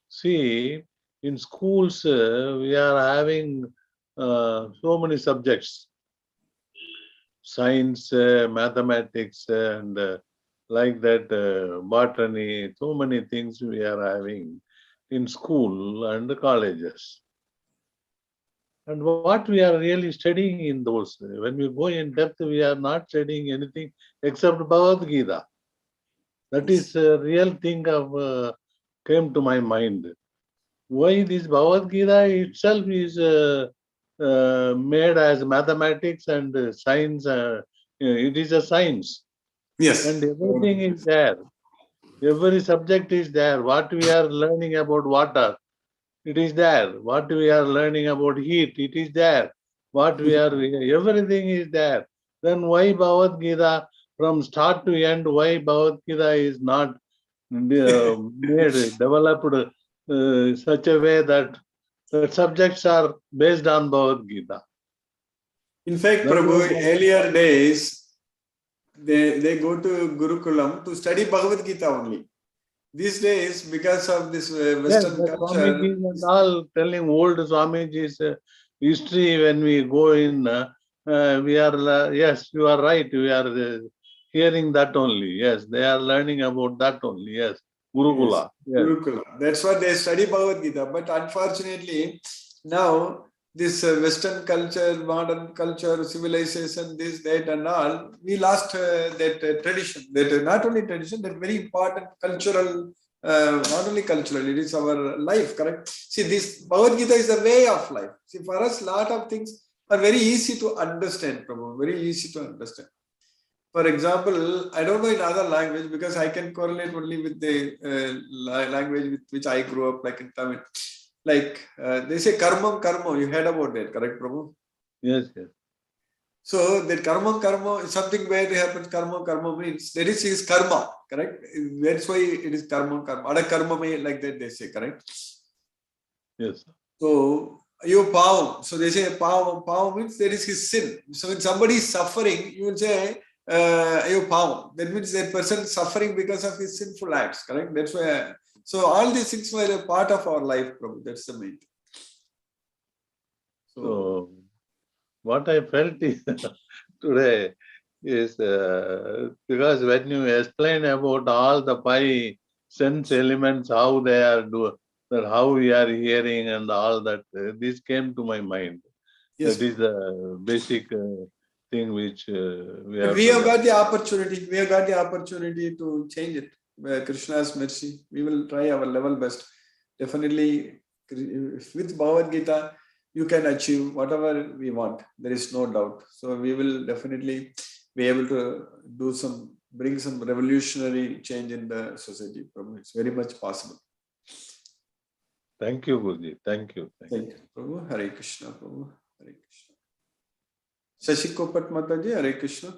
See, in schools, we are having so many subjects. Science, mathematics, and like that, botany, so many things we are having in school and colleges. And what we are really studying in those, when we go in depth, we are not studying anything except Bhagavad Gita. That is a real thing of came to my mind. Why this Bhagavad Gita itself is made as mathematics and science. It is a science. Yes. And everything is there. Every subject is there. What we are learning about water, it is there. What we are learning about heat, it is there. What we are, everything is there. Then why Bhagavad Gita from start to end, why Bhagavad Gita is not developed such a way that the subjects are based on Bhagavad Gita? In fact, Prabhu, earlier days, they go to Gurukulam to study Bhagavad Gita only. These days, because of this Western culture, Swamiji and all telling old Swamiji's history when we go in, we are, yes, you are right, we are hearing that only. Yes, they are learning about that only. Yes, Gurukula. Yes, Gurukula. That's what they study Bhagavad Gita. But unfortunately, now this Western culture, modern culture, civilization, this, that, and all, we lost that tradition. That not only tradition, that very important cultural not only cultural, it is our life, correct? See, this Bhagavad Gita is the way of life. See, for us, a lot of things are very easy to understand, Prabhu, very easy to understand. For example, I don't know in other language because I can correlate only with the language with which I grew up, like in Tamil. Like they say karma, karma. You heard about that, correct, Prabhu? Yes, yes. So that karma is something where it happens. Karma means there is his karma, correct? That's why it is karma. Ada karma may like that they say, correct? Yes. So you pavam. So they say pavam means there is his sin. So when somebody is suffering, you will say you pavam. That means that person is suffering because of his sinful acts, correct? That's why. So all these things were a part of our life, Prabhu. That's the main thing. So what I felt is today is because when you explain about all the 5 sense elements, how they are that how we are hearing and all that, this came to my mind. Yes, that is the basic thing which we but have we to have learn. got the opportunity. We have got the opportunity to change it. Krishna's mercy. We will try our level best. Definitely, with Bhagavad Gita, you can achieve whatever we want. There is no doubt. So we will definitely be able to bring some revolutionary change in the society. It's very much possible. Thank you, Guruji. Thank you. Thank you, Prabhu. Hare Krishna, Prabhu. Hare Krishna. Shashi Kopat Mataji, Hare Krishna.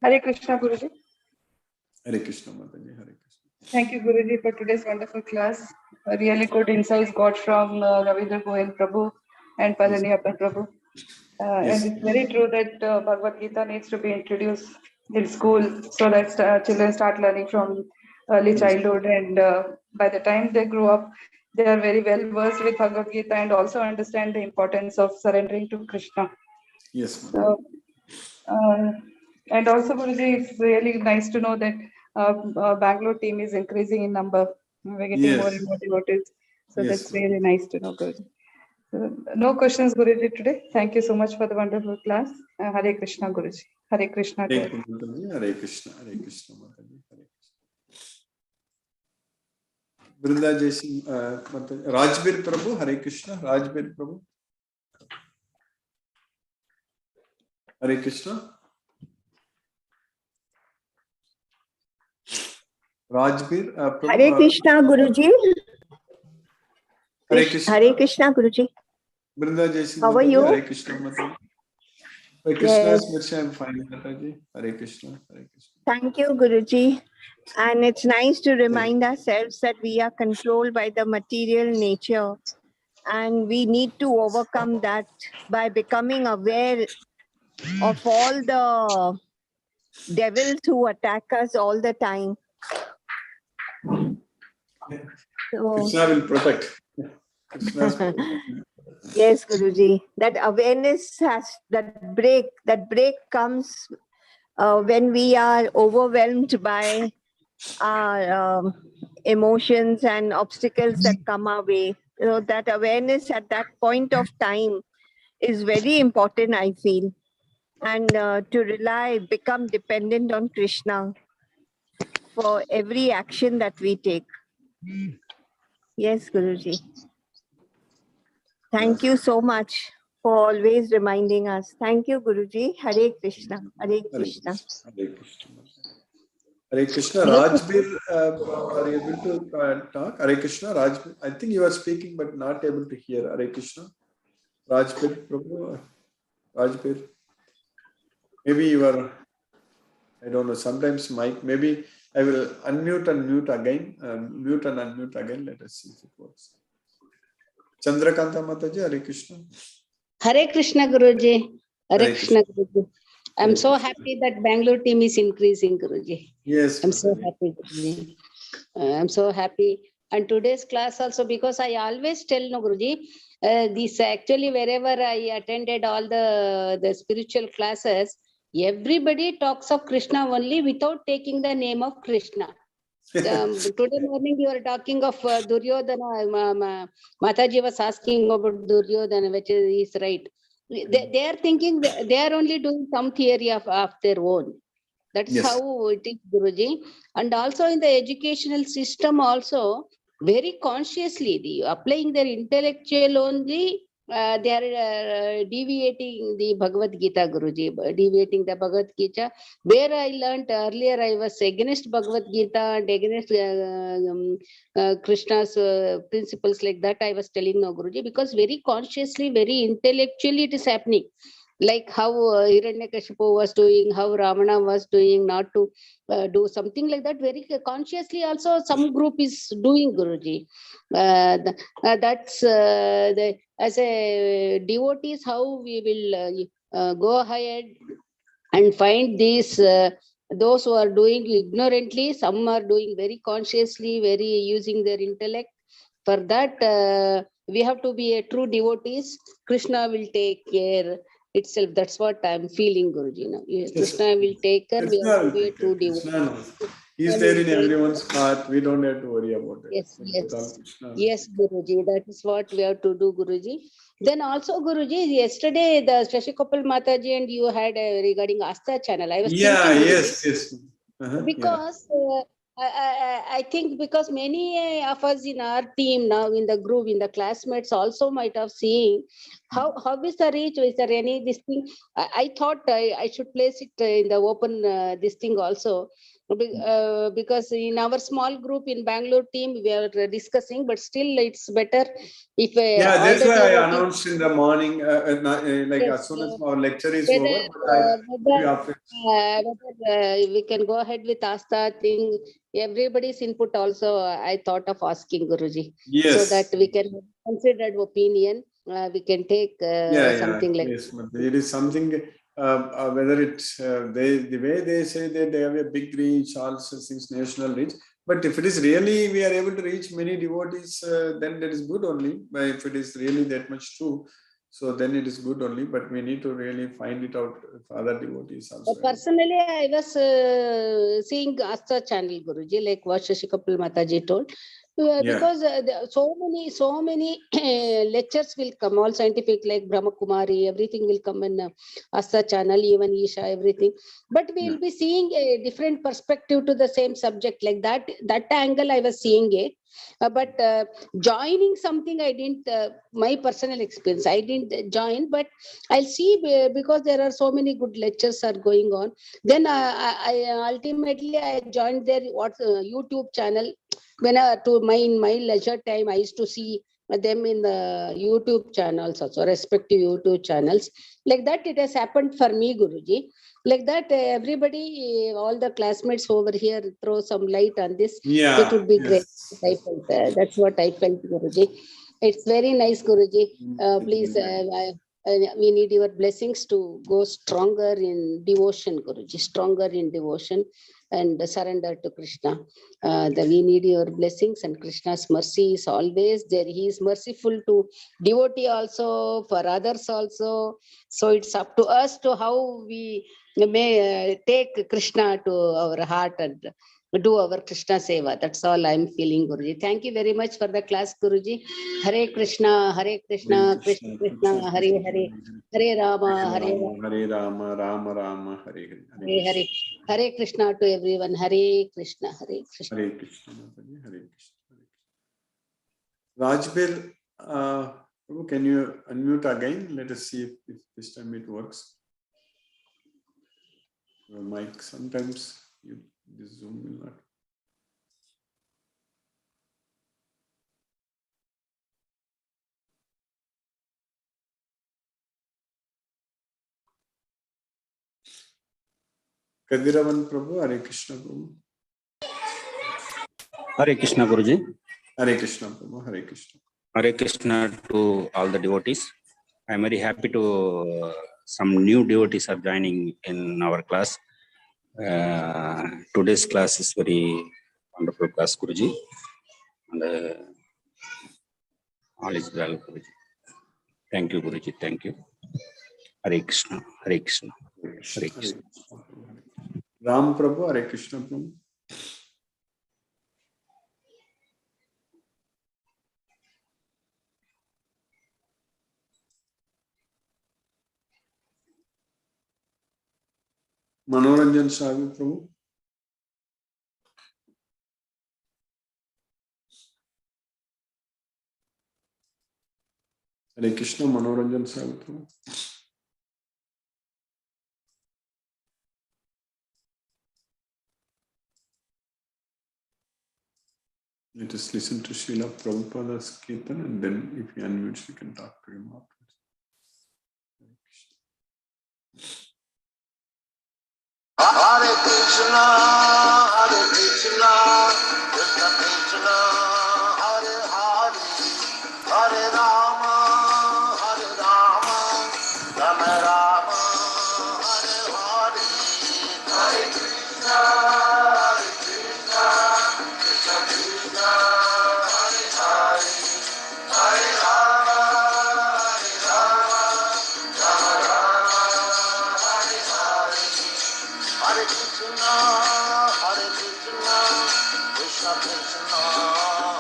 Hare Krishna, Guruji. Hare Krishna, Mataji. Hare Krishna. Thank you, Guruji, for today's wonderful class. A really good insights got from Ravindra Goyal Prabhu and Padani Prabhu. Yes. And it's very true that Bhagavad Gita needs to be introduced in school so that children start learning from early childhood. And by the time they grow up, they are very well versed with Bhagavad Gita and also understand the importance of surrendering to Krishna. Yes. So, and also, Guruji, it's really nice to know that Bangalore team is increasing in number. We're getting more and more devoted. So Yes, that's really nice to know, Guruji. So, no questions, Guruji, today. Thank you so much for the wonderful class. Hare Krishna, Guruji. Hare Krishna. Thank you, Mataji. Hare Krishna. Hare Krishna, Mataji. Hare Krishna. Vrinda Jason, Mataji. Rajbir Prabhu, Hare Krishna. Rajbir Prabhu. Hare Krishna. Rajbir Prabhu. Hare Krishna, Guruji. Hare Krishna. Hare Krishna, Guruji. Vrinda Jason, How are you? Hare Krishna, Mataji. Hare Krishna's mercy, I'm fine, Mataji. Hare Krishna. Hare Krishna. Thank you, Guruji. And it's nice to remind ourselves that we are controlled by the material nature. And we need to overcome that by becoming aware of all the devils who attack us all the time. So, Krishna will protect. Krishna's yes, Guruji. That awareness that break comes when we are overwhelmed by our emotions and obstacles that come our way. You know, that awareness at that point of time is very important, I feel. And to become dependent on Krishna for every action that we take. Yes, Guruji. Thank you so much for always reminding us. Thank you, Guruji. Hare Krishna. Hare Krishna. Hare Krishna. Hare Krishna. Rajbir, are you able to talk? Hare Krishna. Rajbir, I think you are speaking but not able to hear. Hare Krishna. Rajbir, Prabhu. Rajbir. Maybe you are, I don't know, sometimes mic. Maybe I will unmute and mute again. Mute and unmute again. Let us see if it works. Chandrakanta Mataji, Hare Krishna. Hare Krishna, Guruji. Hare Krishna, Guruji. I'm so happy that Bangalore team is increasing, Guruji. Yes. I'm so happy, Guruji. I'm so happy. And today's class also, because I always tell, no, Guruji, this actually wherever I attended all the spiritual classes, everybody talks of Krishna only without taking the name of Krishna. Today morning you were talking of Duryodhana. Mataji was asking about Duryodhana, which is right. They are thinking they are only doing some theory of their own. That's Yes. how it is, Guruji. And also in the educational system also, very consciously, applying their intellectual only, they are deviating the Bhagavad Gita, Guruji, deviating the Bhagavad Gita. Where I learned earlier, I was against Bhagavad Gita and against Krishna's principles like that. I was telling no, Guruji, because very consciously, very intellectually it is happening. Like how Hiranyakashipu was doing, how Ravana was doing, not to do something like that. Very consciously also some group is doing, Guruji. That's as a devotees, how we will go ahead and find these those who are doing ignorantly. Some are doing very consciously, very using their intellect. For that, we have to be a true devotees. Krishna will take care itself. That's what I'm feeling, Guruji. Now, yes, Krishna will take care. We have to be a true devotee. Krishna knows. He's there in everyone's heart. We don't have to worry about it. Yes, yes, yes, Guruji. That is what we have to do, Guruji. Then also, Guruji, yesterday the Shashikopal Mataji and you had regarding Asta channel. I was thinking, Guruji, yes. because I think because many of us in our team now in the group, in the classmates also might have seen how is the reach, is there any this thing. I thought I should place it in the open this thing also, because in our small group in Bangalore team we are discussing, but still it's better if all that's the why I devotees, announced in the morning, like yes, as soon as our lecture is whether, over. But whether we can go ahead with Asta thing, everybody's input also I thought of asking Guruji, so Yes. that we can consider opinion, we can take something like yes, but it is something. Whether it's the way they say that they have a big reach, also since national reach. But if it is really we are able to reach many devotees, then that is good only. But if it is really that much true, so then it is good only. But we need to really find it out for other devotees also. personally, I was seeing Asta channel, Guruji, like what Shashikapal Mataji told. Because so many lectures will come, all scientific, like Brahma Kumari, everything will come in Asta channel, even Isha, everything. But we will be seeing a different perspective to the same subject, like that angle I was seeing it. But joining something, I didn't, my personal experience, I didn't join, but I'll see because there are so many good lectures are going on. Then I ultimately I joined their YouTube channel. When in my leisure time, I used to see them in the YouTube channels also, respective YouTube channels. Like that, it has happened for me, Guruji. Like that, everybody, all the classmates over here throw some light on this. It would be great. I felt, that's what I felt, Guruji. It's very nice, Guruji. Please, we need your blessings to go stronger in devotion, Guruji, stronger in devotion and surrender to Krishna. We need your blessings, and Krishna's mercy is always there. He is merciful to devotee also, for others also. So it's up to us to how we may take Krishna to our heart and do our Krishna Seva. That's all I'm feeling, Guruji. Thank you very much for the class, Guruji. Hare Krishna, Krishna Krishna, Hare Hare, Hare Rama, Hare Rama, Rama Rama, Hare Hare. Hare. Hare Krishna to everyone. Hare Krishna, Hare Krishna. Hare Krishna, Hare Krishna. Rajbir, can you unmute again? Let us see if this time it works. Your mic, sometimes this Zoom will not. Kadiravan Prabhu, Hare Krishna Prabhu. Hare Krishna Guruji. Hare Krishna Prabhu, Hare Krishna. Hare Krishna to all the devotees. I am very happy to some new devotees are joining in our class. Today's class is very wonderful class, Guruji. And all is well, Guruji. Thank you, Guruji. Thank you. Hare Krishna, Hare Krishna, Hare Krishna. Ram Prabhu, Hare Krishna Prabhu. Manoranjan Sagu Prabhu. Hare Krishna, Manoranjan Sagu Prabhu. Let us listen to Srila Prabhupada's Kirtan, and then if he unmutes, we can talk to him afterwards. Hare Krishna, Krishna Krishna, Hare Hare, Hare Rama, Rama Rama, Hare Hare, Hare Krishna, Krishna Krishna, Hare Hare, Hare Rama, Rama Rama, Hare Hare. Hare Krishna, Krishna Krishna,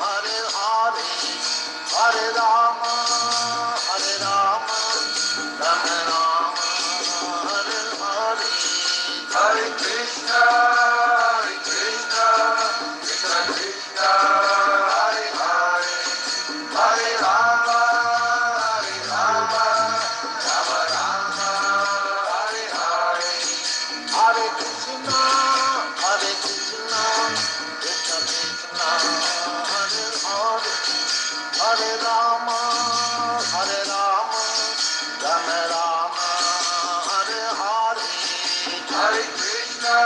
Hare Hare, Hare Rama, Rama Rama, Hare Hare. Hare Krishna, Krishna Krishna, Hare Hare, Hare Rama, Rama Rama, Hare Hare. Hare Krishna, Krishna Krishna, Hare Hare, Hare Rama, Rama Rama, Hare Hare. Hare Krishna,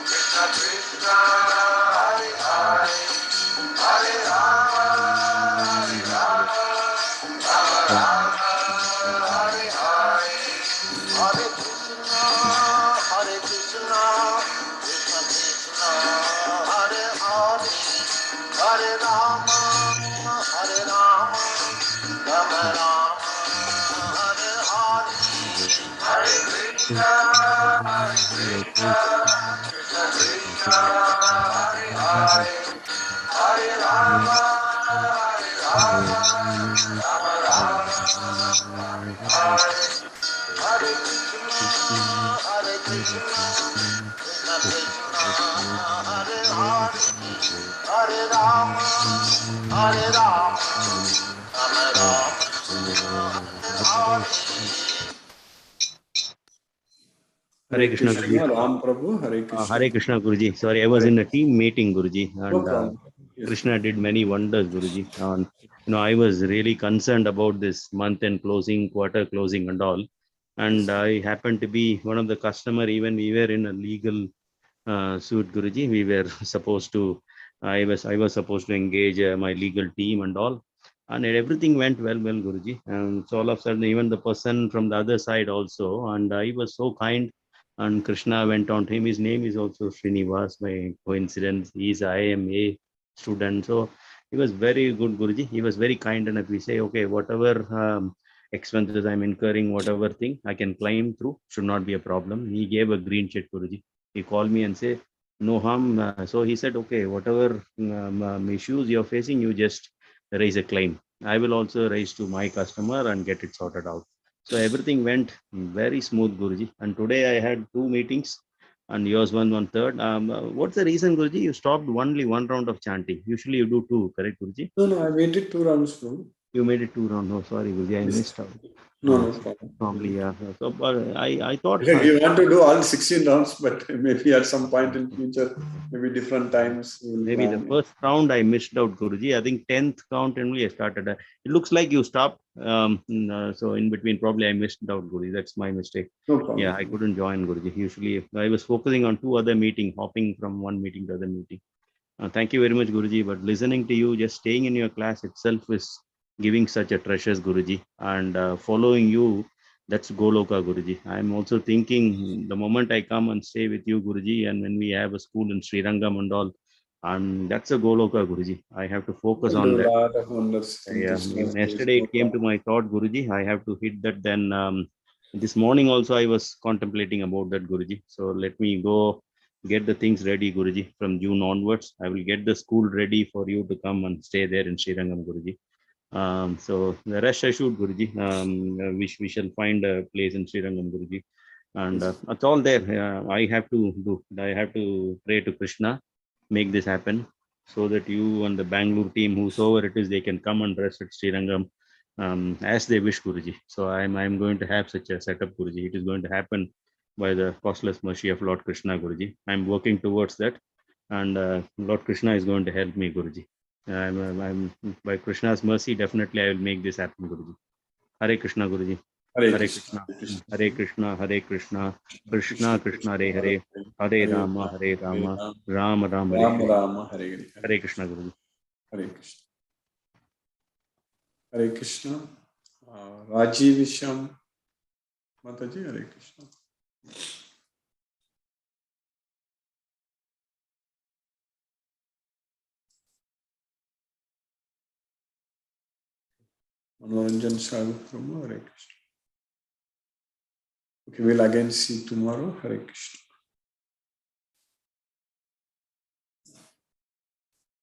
Krishna Krishna, Hare Hare, Hare Rama, Rama Rama, Hare Hare. Hare Krishna, Krishna Krishna, Hare Hare, Hare Rama, Rama Rama, Hare Hare. Hare Krishna, Krishna Krishna, Hare Hare, Hare Rama, Rama Rama, Hare. Hare Krishna, Krishna Krishna, Hare Hare, Hare Rama, Rama Rama, Hare Hare. Hare Krishna Krishna, Guruji. Ram Prabhu, Hare Krishna. Hare Krishna Guruji. Sorry, I was Hare. in a team meeting, Guruji, No and problem. Yes. Krishna did many wonders, Guruji. And I was really concerned about this month-end closing, quarter closing, and all. And I happened to be one of the customer. Even we were in a legal suit, Guruji. We were supposed to. I was supposed to engage my legal team and all. And everything went well, Guruji. And so all of a sudden, even the person from the other side also, and he was so kind. And Krishna went on to him. His name is also Srinivas by coincidence. He is IMA student. So he was very good, Guruji. He was very kind enough. We say, okay, whatever expenses I'm incurring, whatever thing I can claim through, should not be a problem. He gave a green check, Guruji. He called me and said, no harm. So he said, okay, whatever issues you're facing, you just raise a claim. I will also raise to my customer and get it sorted out. So everything went very smooth, Guruji. And today I had 2 meetings, and yours one third. What's the reason, Guruji? You stopped only 1 round of chanting. Usually you do 2, correct, Guruji? No, I made it 2 rounds, bro. You made it 2 rounds. Oh, sorry, Guruji, I missed out. No problem. Probably, yeah. So I thought. We want to do all 16 rounds, but maybe at some point in future, maybe different times. Maybe the first round I missed out, Guruji. I think 10th count only I started. It looks like you stopped. So in between, probably I missed out, Guruji. That's my mistake. No problem. Yeah, I couldn't join, Guruji. Usually I was focusing on 2 other meetings, hopping from one meeting to other meeting. Thank you very much, Guruji. But listening to you, just staying in your class itself is giving such a treasures, Guruji. And following you, that's Goloka, Guruji. I'm also thinking the moment I come and stay with you, Guruji, and when we have a school in Srirangam and all, that's a Goloka, Guruji. I have to focus on that. A lot of wonders. Yeah, even yesterday it came to my thought, Guruji. I have to hit that. Then this morning also I was contemplating about that, Guruji. So let me go get the things ready, Guruji. From June onwards, I will get the school ready for you to come and stay there in Srirangam, Guruji. So the rest I should, Guruji. We shall find a place in Srirangam, Guruji. And it's all there. I have to pray to Krishna, make this happen, so that you and the Bangalore team, whosoever it is, they can come and rest at Srirangam as they wish, Guruji. So I'm going to have such a setup, Guruji. It is going to happen by the costless mercy of Lord Krishna, Guruji. I'm working towards that, and Lord Krishna is going to help me, Guruji. I'm by Krishna's mercy, definitely I will make this happen, Guruji. Hare Krishna, Guruji. Hare Hare Krishna. Krishna. Hare Krishna. Hare Krishna. Krishna Krishna Hare Hare. Hare Rama. Hare Rama. Rama Rama Hare Hare. Rama Hare Hare. Hare Krishna, Guruji. Hare Krishna. Hare Krishna. Rajiv Visham Mataji, Hare Krishna. Manoranjan Sagu Prabhu, Hare Krishna. Okay, we'll again see tomorrow. Hare Krishna.